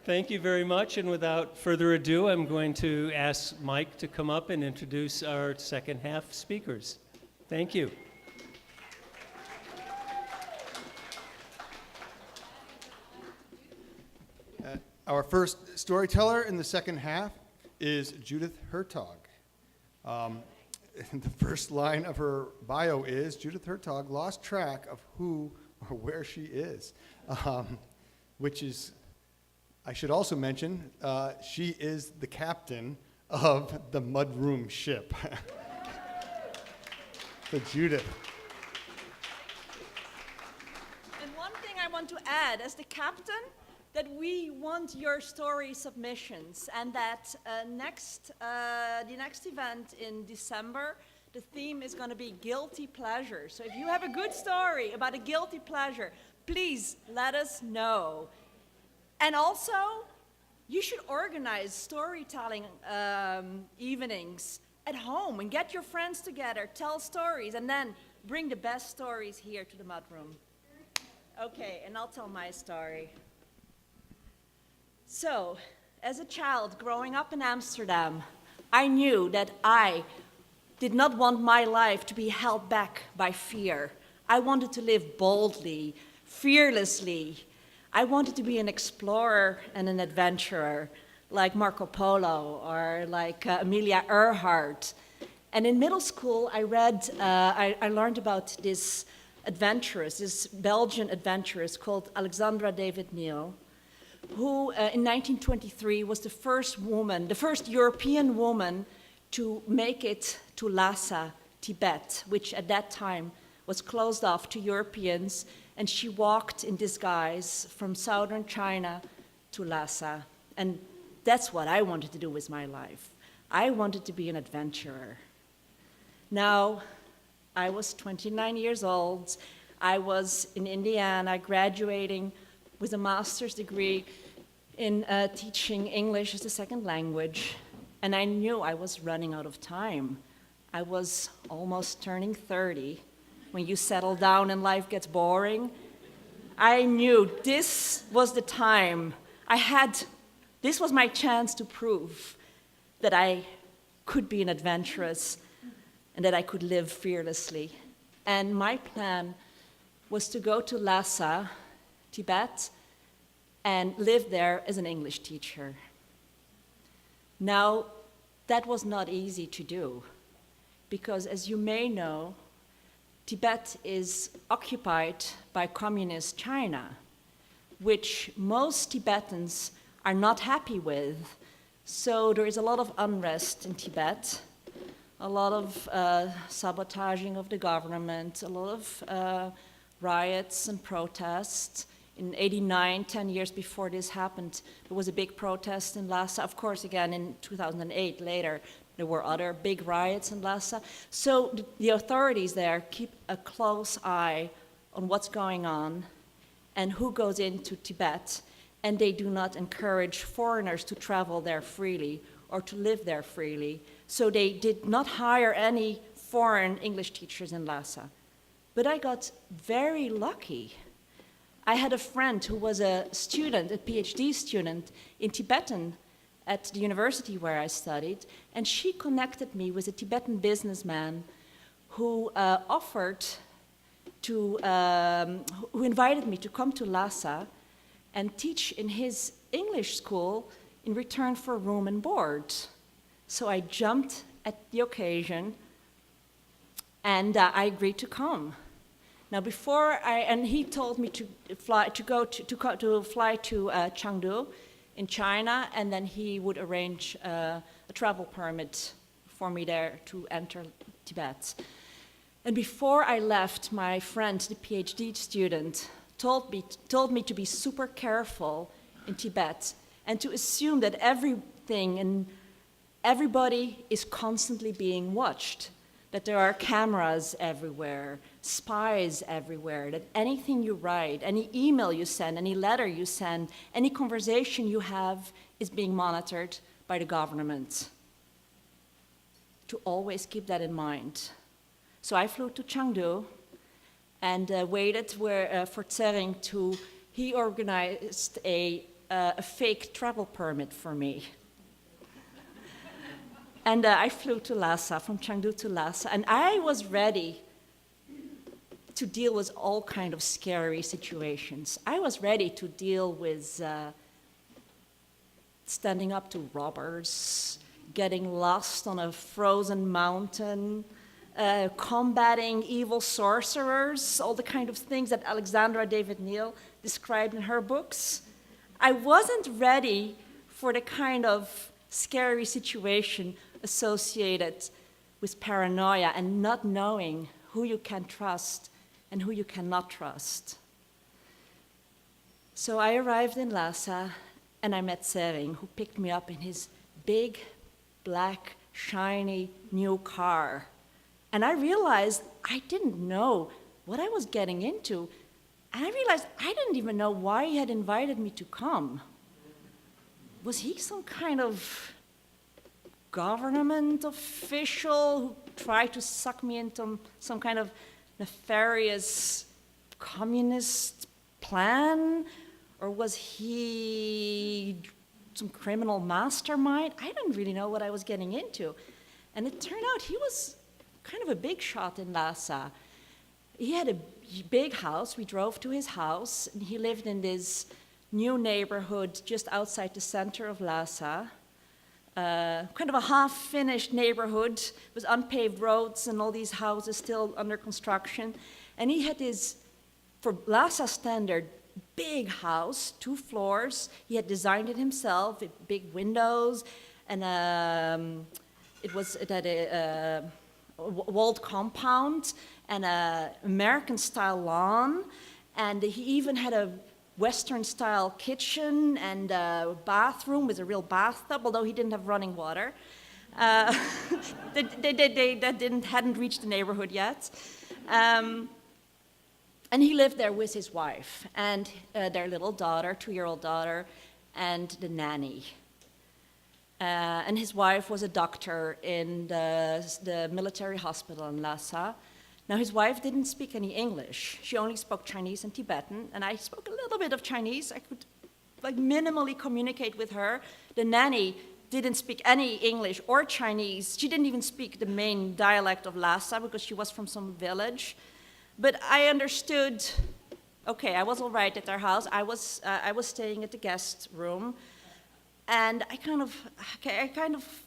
Thank you very much, and without further ado, I'm going to ask Mike to come up and introduce our second half speakers. Thank you. Our first storyteller in the second half is Judith Hertog. The first line of her bio is, Judith Hertog lost track of who or where she is, which is, I should also mention, she is the captain of the Mudroom ship. So Judith. And one thing I want to add, as the captain, that we want your story submissions, and that the next event in December, the theme is going to be guilty pleasure. So if you have a good story about a guilty pleasure, please let us know. And also, you should organize storytelling evenings at home and get your friends together, tell stories, and then bring the best stories here to the Mudroom. Okay, and I'll tell my story. So, as a child growing up in Amsterdam, I knew that I did not want my life to be held back by fear. I wanted to live boldly, fearlessly. I wanted to be an explorer and an adventurer, like Marco Polo or like Amelia Earhart. And in middle school, I learned about this adventuress, this Belgian adventuress called Alexandra David Neal, who in 1923 was the first European woman to make it to Lhasa, Tibet, which at that time was closed off to Europeans, and she walked in disguise from southern China to Lhasa. And that's what I wanted to do with my life. I wanted to be an adventurer. Now, I was 29 years old. I was in Indiana graduating with a master's degree in teaching English as a second language. And I knew I was running out of time. I was almost turning 30. When you settle down and life gets boring, I knew this was the time. This was my chance to prove that I could be an adventurous and that I could live fearlessly. And my plan was to go to Lhasa, Tibet, and live there as an English teacher. Now, that was not easy to do, because as you may know, Tibet is occupied by communist China, which most Tibetans are not happy with. So there is a lot of unrest in Tibet, a lot of sabotaging of the government, a lot of riots and protests. In '89, 10 years before this happened, there was a big protest in Lhasa. Of course, again, in 2008, later, there were other big riots in Lhasa. So the authorities there keep a close eye on what's going on and who goes into Tibet, and they do not encourage foreigners to travel there freely or to live there freely. So they did not hire any foreign English teachers in Lhasa. But I got very lucky. I had a friend who was a student, a PhD student in Tibetan at the university where I studied, and she connected me with a Tibetan businessman who who invited me to come to Lhasa and teach in his English school in return for room and board. So I jumped at the occasion, and I agreed to come. Now, and he told me to fly to Chengdu in China, and then he would arrange a travel permit for me there to enter Tibet. And before I left, my friend, the PhD student, told me to be super careful in Tibet and to assume that everything and everybody is constantly being watched, that there are cameras everywhere, spies everywhere, that anything you write, any email you send, any letter you send, any conversation you have is being monitored by the government. To always keep that in mind. So I flew to Chengdu and waited for Tsering he organized a fake travel permit for me. And I flew to Lhasa, from Chengdu to Lhasa, and I was ready to deal with all kind of scary situations. I was ready to deal with standing up to robbers, getting lost on a frozen mountain, combating evil sorcerers, all the kind of things that Alexandra David Neal described in her books. I wasn't ready for the kind of scary situation associated with paranoia and not knowing who you can trust and who you cannot trust. So I arrived in Lhasa and I met Tsering, who picked me up in his big, black, shiny new car. And I realized I didn't know what I was getting into. And I realized I didn't even know why he had invited me to come. Was he some kind of government official who tried to suck me into some kind of nefarious communist plan? Or was he some criminal mastermind? I didn't really know what I was getting into. And it turned out he was kind of a big shot in Lhasa. He had a big house. We drove to his house, and he lived in this new neighborhood just outside the center of Lhasa. Kind of a half-finished neighborhood with unpaved roads and all these houses still under construction. And he had this, for Lhasa standard, big house, 2 floors. He had designed it himself, with big windows, and it had a walled compound and an American-style lawn, and he even had a Western-style kitchen and a bathroom with a real bathtub, although he didn't have running water. That hadn't reached the neighborhood yet. And he lived there with his wife and their little daughter, 2-year-old daughter, and the nanny. And his wife was a doctor in the military hospital in Lhasa. Now, his wife didn't speak any English. She only spoke Chinese and Tibetan, and I spoke a little bit of Chinese. I could minimally communicate with her. The nanny didn't speak any English or Chinese. She didn't even speak the main dialect of Lhasa because she was from some village. But I understood, okay, I was all right at their house. I was staying at the guest room, and I kind of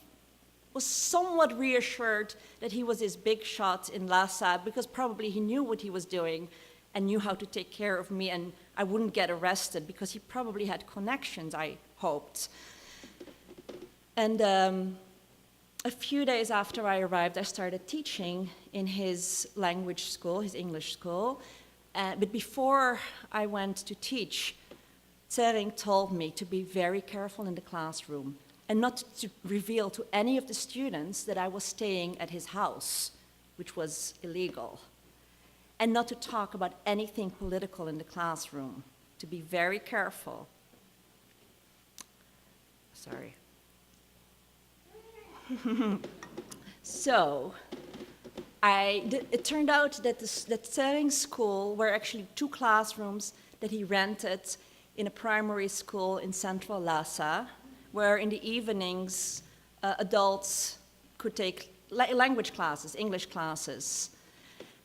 was somewhat reassured that he was this big shot in Lhasa because probably he knew what he was doing and knew how to take care of me, and I wouldn't get arrested because he probably had connections, I hoped. And a few days after I arrived, I started teaching in his language school, his English school. But before I went to teach, Tsering told me to be very careful in the classroom and not to reveal to any of the students that I was staying at his house, which was illegal, and not to talk about anything political in the classroom, to be very careful. Sorry. So, it turned out that that Tsering's school were actually 2 classrooms that he rented in a primary school in central Lhasa, where in the evenings adults could take language classes, English classes.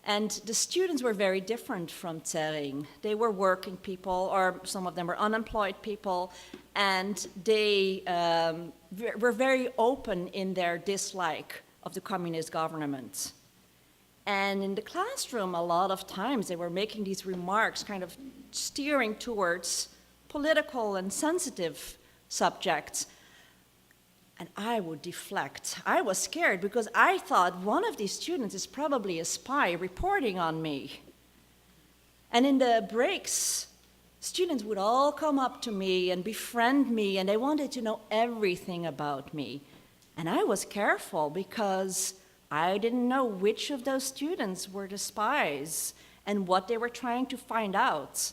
And the students were very different from Tsering. They were working people, or some of them were unemployed people, and they were very open in their dislike of the communist government. And in the classroom, a lot of times they were making these remarks, kind of steering towards political and sensitive subjects. And I would deflect. I was scared because I thought one of these students is probably a spy reporting on me. And in the breaks, students would all come up to me and befriend me, and they wanted to know everything about me. And I was careful because I didn't know which of those students were the spies and what they were trying to find out.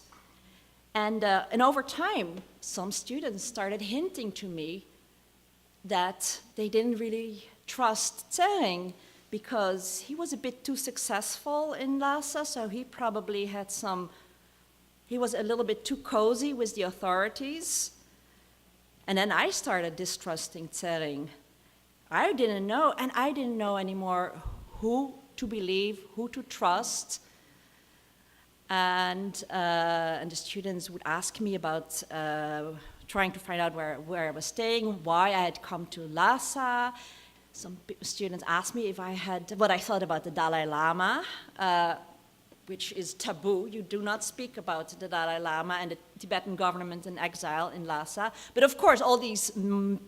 And over time, some students started hinting to me that they didn't really trust Tsering because he was a bit too successful in Lhasa, so he probably had he was a little bit too cozy with the authorities. And then I started distrusting Tsering. I didn't know, and I didn't know anymore who to believe, who to trust. And the students would ask me about trying to find out where I was staying, why I had come to Lhasa. Some students asked me what I thought about the Dalai Lama, which is taboo. You do not speak about the Dalai Lama and the Tibetan government in exile in Lhasa. But of course, all these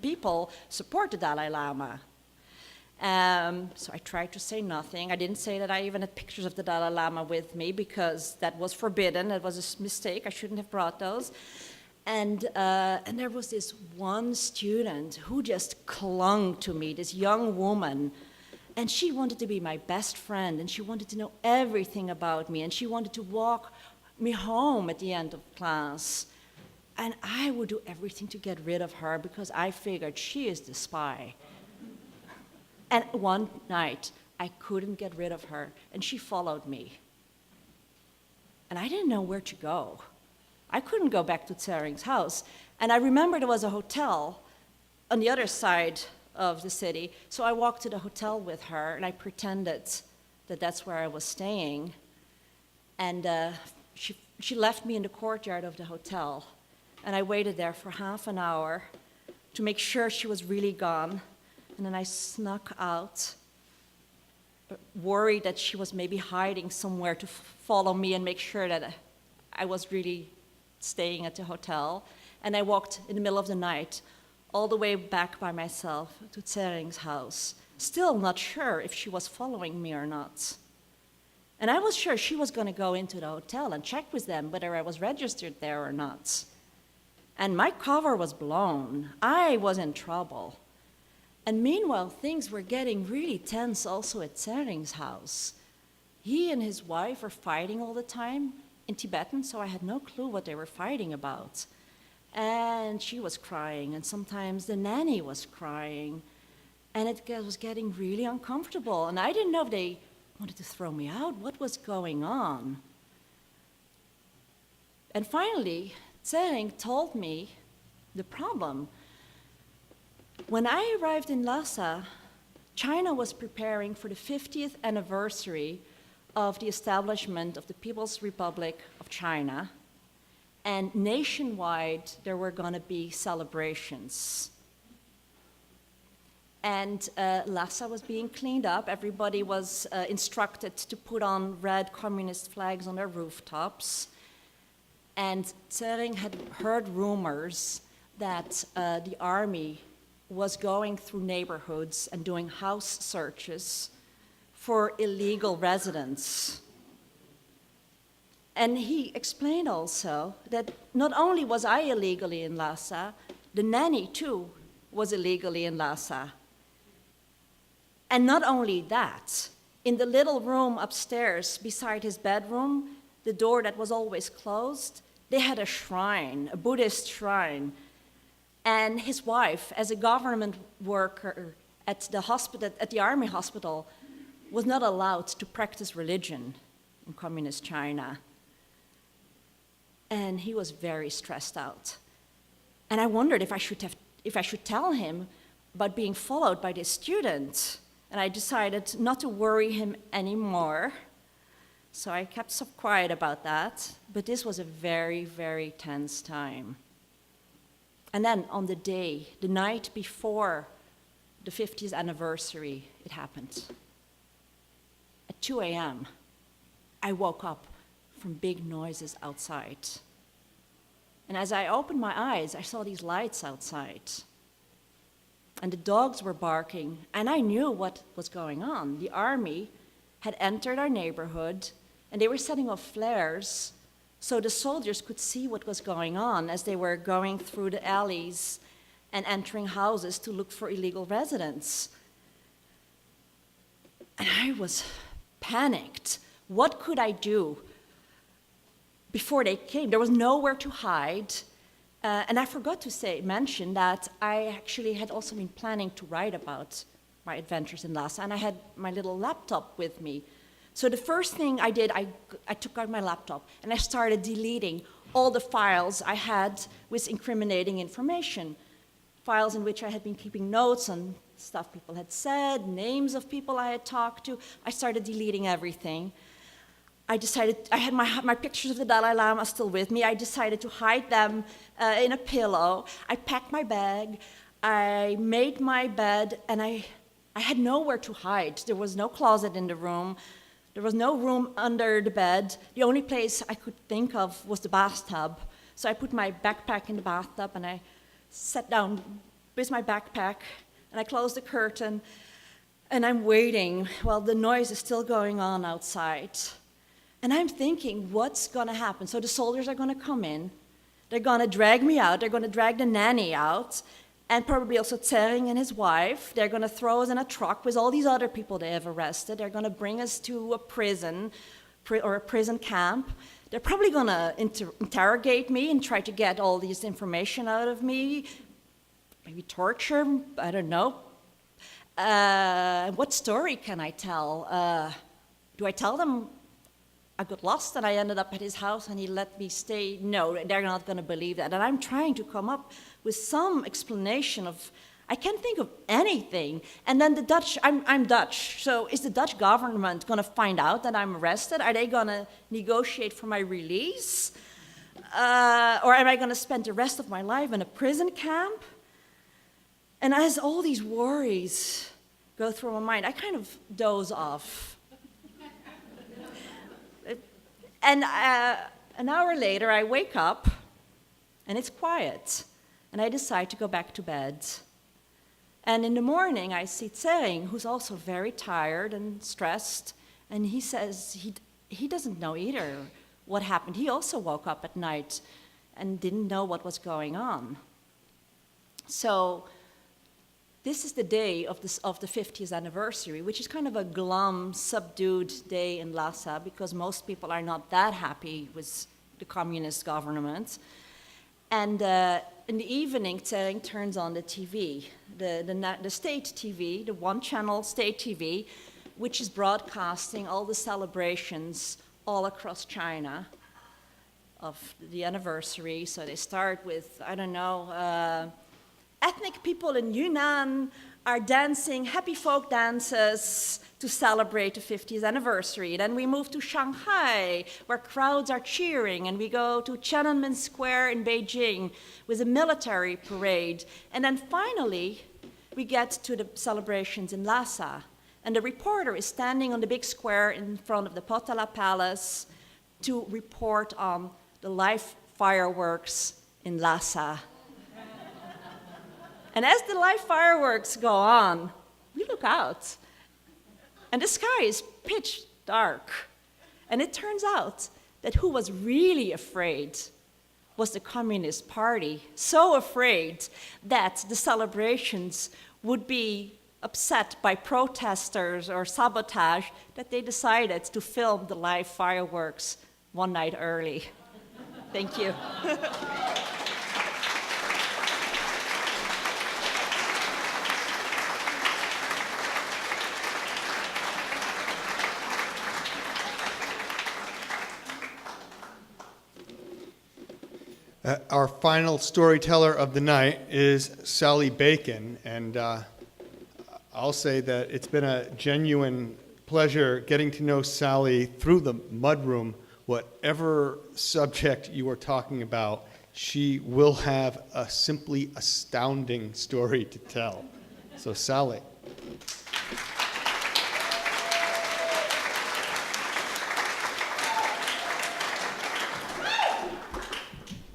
people support the Dalai Lama. So I tried to say nothing. I didn't say that I even had pictures of the Dalai Lama with me because that was forbidden. That was a mistake. I shouldn't have brought those. And there was this one student who just clung to me, this young woman. And she wanted to be my best friend, and she wanted to know everything about me, and she wanted to walk me home at the end of class. And I would do everything to get rid of her because I figured she is the spy. And one night, I couldn't get rid of her, and she followed me. And I didn't know where to go. I couldn't go back to Tsering's house. And I remember there was a hotel on the other side of the city. So I walked to the hotel with her, and I pretended that that's where I was staying. And she left me in the courtyard of the hotel. And I waited there for half an hour to make sure she was really gone. And then I snuck out, worried that she was maybe hiding somewhere to follow me and make sure that I was really staying at the hotel. And I walked in the middle of the night all the way back by myself to Tsering's house, still not sure if she was following me or not. And I was sure she was going to go into the hotel and check with them whether I was registered there or not. And my cover was blown. I was in trouble. And meanwhile, things were getting really tense also at Tsering's house. He and his wife were fighting all the time in Tibetan, so I had no clue what they were fighting about. And she was crying, and sometimes the nanny was crying. And it was getting really uncomfortable. And I didn't know if they wanted to throw me out. What was going on? And finally, Tsering told me the problem. When I arrived in Lhasa, China was preparing for the 50th anniversary of the establishment of the People's Republic of China, and nationwide there were going to be celebrations. And Lhasa was being cleaned up. Everybody was instructed to put on red communist flags on their rooftops. And Tsering had heard rumors that the army was going through neighborhoods and doing house searches for illegal residents. And he explained also that not only was I illegally in Lhasa, the nanny too was illegally in Lhasa. And not only that, in the little room upstairs beside his bedroom, the door that was always closed, they had a shrine, a Buddhist shrine. And his wife, as a government worker at the hospital, at the army hospital, was not allowed to practice religion in communist China. And he was very stressed out. And I wondered if I should tell him about being followed by this student. And I decided not to worry him anymore. So I kept so quiet about that. But this was a very, very tense time. And then on the day, the night before the 50th anniversary, it happened. At 2 a.m., I woke up from big noises outside. And as I opened my eyes, I saw these lights outside. And the dogs were barking, and I knew what was going on. The army had entered our neighborhood, and they were setting off flares so the soldiers could see what was going on as they were going through the alleys and entering houses to look for illegal residents. And I was panicked. What could I do before they came? There was nowhere to hide. And I forgot to mention that I actually had also been planning to write about my adventures in Lhasa, and I had my little laptop with me. So the first thing I did, I took out my laptop and I started deleting all the files I had with incriminating information, files in which I had been keeping notes on stuff people had said, names of people I had talked to. I started deleting everything. I decided, I had my pictures of the Dalai Lama still with me. I decided to hide them in a pillow. I packed my bag, I made my bed, and I had nowhere to hide. There was no closet in the room. There was no room under the bed. The only place I could think of was the bathtub. So I put my backpack in the bathtub, and I sat down with my backpack, and I closed the curtain, and I'm waiting while the noise is still going on outside. And I'm thinking, what's going to happen? So the soldiers are going to come in. They're going to drag me out. They're going to drag the nanny out, and probably also Tsering and his wife. They're going to throw us in a truck with all these other people they have arrested. They're going to bring us to a prison or a prison camp. They're probably going to interrogate me and try to get all this information out of me, maybe torture, I don't know. What story can I tell? Do I tell them I got lost and I ended up at his house and he let me stay? No, they're not going to believe that. And I'm trying to come up with some explanation of, I can't think of anything. And then the Dutch, I'm Dutch, so is the Dutch government going to find out that I'm arrested? Are they going to negotiate for my release? Or am I going to spend the rest of my life in a prison camp? And as all these worries go through my mind, I kind of doze off. And an hour later, I wake up, and it's quiet. And I decide to go back to bed. And in the morning, I see Tsering, who's also very tired and stressed. And he says he doesn't know either what happened. He also woke up at night and didn't know what was going on. So this is the day of the 50th anniversary, which is kind of a glum, subdued day in Lhasa because most people are not that happy with the communist government. And in the evening, Tsering turns on the TV, the state TV, the one-channel state TV, which is broadcasting all the celebrations all across China of the anniversary. So they start with, I don't know, ethnic people in Yunnan are dancing happy folk dances to celebrate the 50th anniversary. Then we move to Shanghai, where crowds are cheering, and we go to Tiananmen Square in Beijing with a military parade. And then finally, we get to the celebrations in Lhasa, and the reporter is standing on the big square in front of the Potala Palace to report on the live fireworks in Lhasa. And as the live fireworks go on, we look out, and the sky is pitch dark. And it turns out that who was really afraid was the Communist Party, so afraid that the celebrations would be upset by protesters or sabotage that they decided to film the live fireworks one night early. Thank you. Our final storyteller of the night is Sally Bacon, and I'll say that it's been a genuine pleasure getting to know Sally through the Mudroom. Whatever subject you are talking about, she will have a simply astounding story to tell. So, Sally.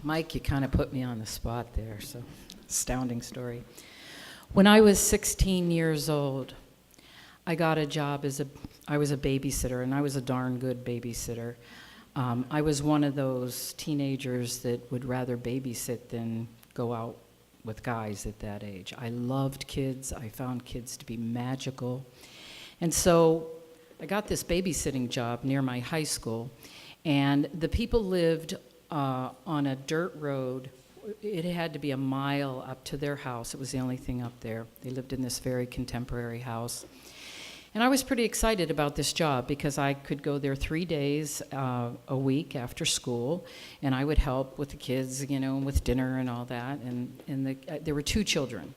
Mike, you kind of put me on the spot there, so astounding story. When I was 16 years old, I got a job I was a babysitter, and I was a darn good babysitter. I was one of those teenagers that would rather babysit than go out with guys at that age. I loved kids. I found kids to be magical. And so I got this babysitting job near my high school, and the people lived on a dirt road. It had to be a mile up to their house. It was the only thing up there. They lived in this very contemporary house. And I was pretty excited about this job because I could go there 3 days a week after school, and I would help with the kids, with dinner and all that. And there were 2 children,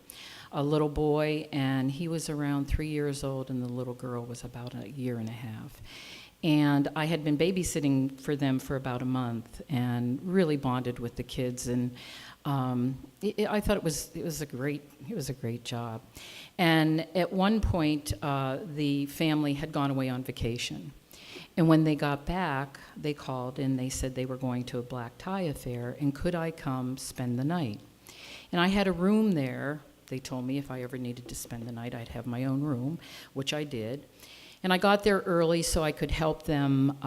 a little boy, and he was around 3 years old, and the little girl was about a year and a half. And I had been babysitting for them for about a month and really bonded with the kids. And I thought it was a great job. And at one point, the family had gone away on vacation. And when they got back, they called and they said they were going to a black tie affair, and could I come spend the night? And I had a room there. They told me if I ever needed to spend the night, I'd have my own room, which I did. And I got there early so I could help them,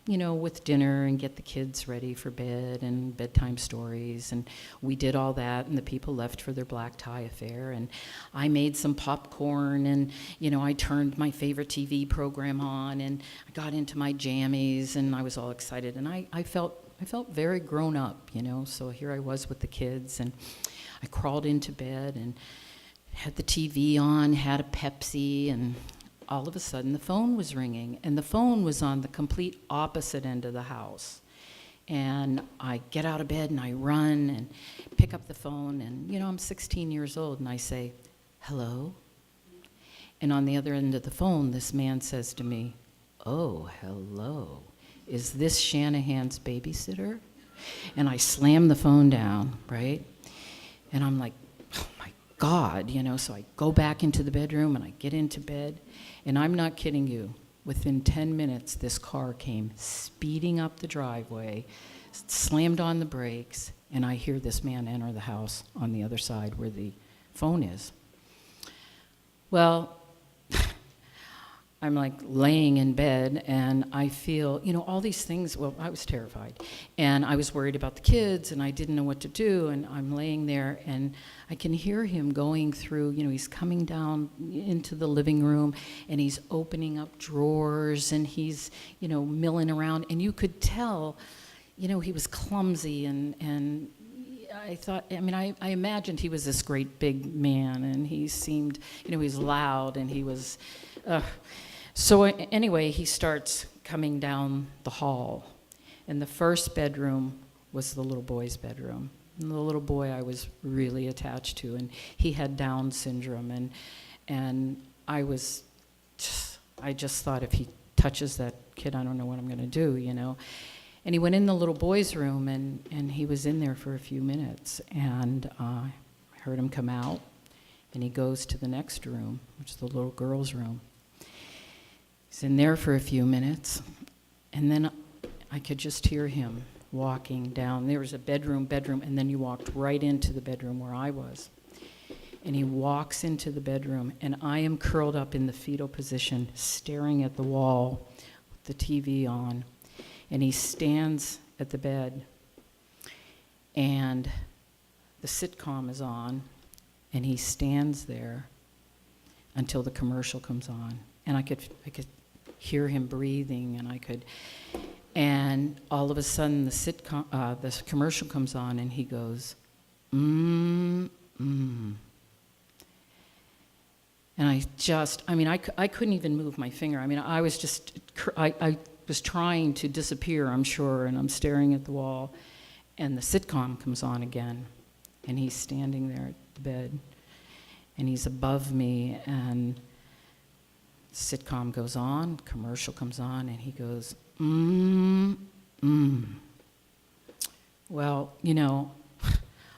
with dinner and get the kids ready for bed and bedtime stories. And we did all that, and the people left for their black tie affair. And I made some popcorn, and, I turned my favorite TV program on, and I got into my jammies, and I was all excited. And I felt very grown up, So here I was with the kids, and I crawled into bed and had the TV on, had a Pepsi, and all of a sudden the phone was ringing, and the phone was on the complete opposite end of the house. And I get out of bed and I run and pick up the phone, and I'm 16 years old, and I say, "Hello?" And on the other end of the phone, this man says to me, "Oh, hello. Is this Shanahan's babysitter?" And I slam the phone down, right? And I'm like, oh my God, so I go back into the bedroom and I get into bed. And I'm not kidding you, within 10 minutes, this car came speeding up the driveway, slammed on the brakes, and I hear this man enter the house on the other side where the phone is. Well, I'm like laying in bed, and I feel, all these things. Well, I was terrified, and I was worried about the kids, and I didn't know what to do, and I'm laying there, and I can hear him going through, he's coming down into the living room, and he's opening up drawers, and he's, milling around, and you could tell, he was clumsy, and I thought, I imagined he was this great big man, and he seemed, he was loud, and he was, So anyway, he starts coming down the hall, and the first bedroom was the little boy's bedroom, the little boy I was really attached to, and he had Down syndrome, and I just thought if he touches that kid, I don't know what I'm going to do, you know. And he went in the little boy's room, and he was in there for a few minutes, and I heard him come out, and he goes to the next room, which is the little girl's room. He's in there for a few minutes, and then I could just hear him walking down. There was a bedroom, and then you walked right into the bedroom where I was. And he walks into the bedroom, and I am curled up in the fetal position, staring at the wall with the TV on. And he stands at the bed, and the sitcom is on, and he stands there until the commercial comes on. And I could hear him breathing, and all of a sudden the commercial comes on, and he goes, And I couldn't even move my finger. I mean, I was just, I was trying to disappear, I'm sure, and I'm staring at the wall, and the sitcom comes on again, and he's standing there at the bed, and he's above me, and the sitcom goes on, commercial comes on, and he goes, Well, you know,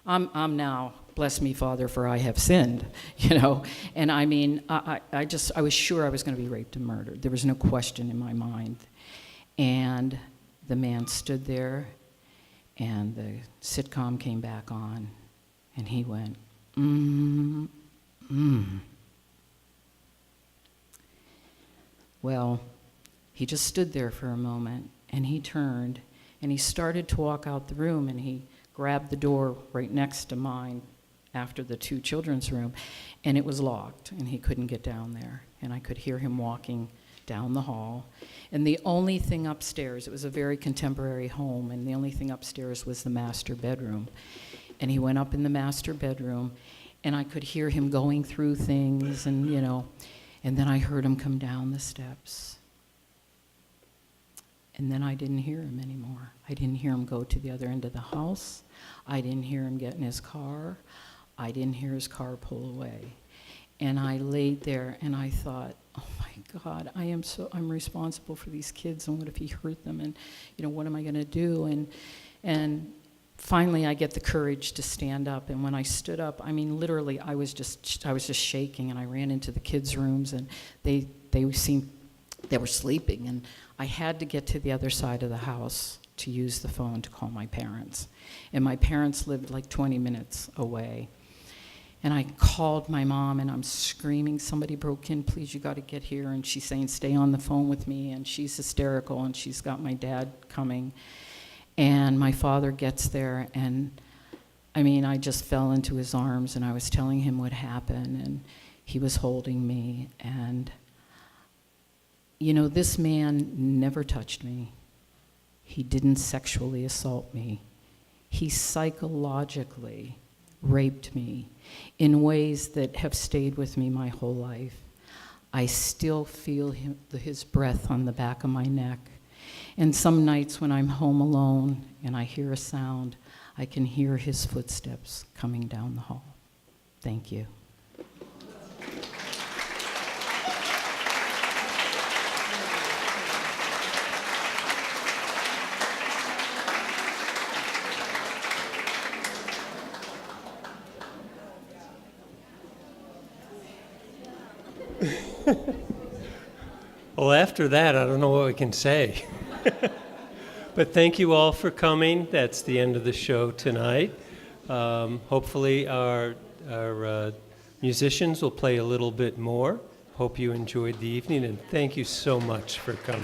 I'm now, bless me, Father, for I have sinned, you know. And I mean, I was sure I was going to be raped and murdered. There was no question in my mind. And the man stood there, and the sitcom came back on, and he went, Well, he just stood there for a moment, and he turned, and he started to walk out the room, and he grabbed the door right next to mine after the two children's room, and it was locked, and he couldn't get down there. And I could hear him walking down the hall. And the only thing upstairs, it was a very contemporary home, and the only thing upstairs was the master bedroom. And he went up in the master bedroom, and I could hear him going through things, and, you know, and then I heard him come down the steps. And then I didn't hear him anymore. I didn't hear him go to the other end of the house. I didn't hear him get in his car. I didn't hear his car pull away. And I laid there and I thought, oh my God, I'm responsible for these kids, and what if he hurt them, and you know, what am I gonna do? And finally I get the courage to stand up, and when I stood up, I mean literally I was just shaking, and I ran into the kids' rooms, and they were sleeping, and I had to get to the other side of the house to use the phone to call my parents. And my parents lived like 20 minutes away. And I called my mom, and I'm screaming, somebody broke in, please, you gotta get here. And she's saying, stay on the phone with me, and she's hysterical, and she's got my dad coming. And my father gets there, and I mean, I just fell into his arms, and I was telling him what happened, and he was holding me, and you know, this man never touched me. He didn't sexually assault me. He psychologically raped me in ways that have stayed with me my whole life. I still feel his breath on the back of my neck. And some nights when I'm home alone and I hear a sound, I can hear his footsteps coming down the hall. Thank you. Well, after that, I don't know what we can say. But thank you all for coming. That's the end of the show tonight. Hopefully our musicians will play a little bit more. Hope you enjoyed the evening, and thank you so much for coming.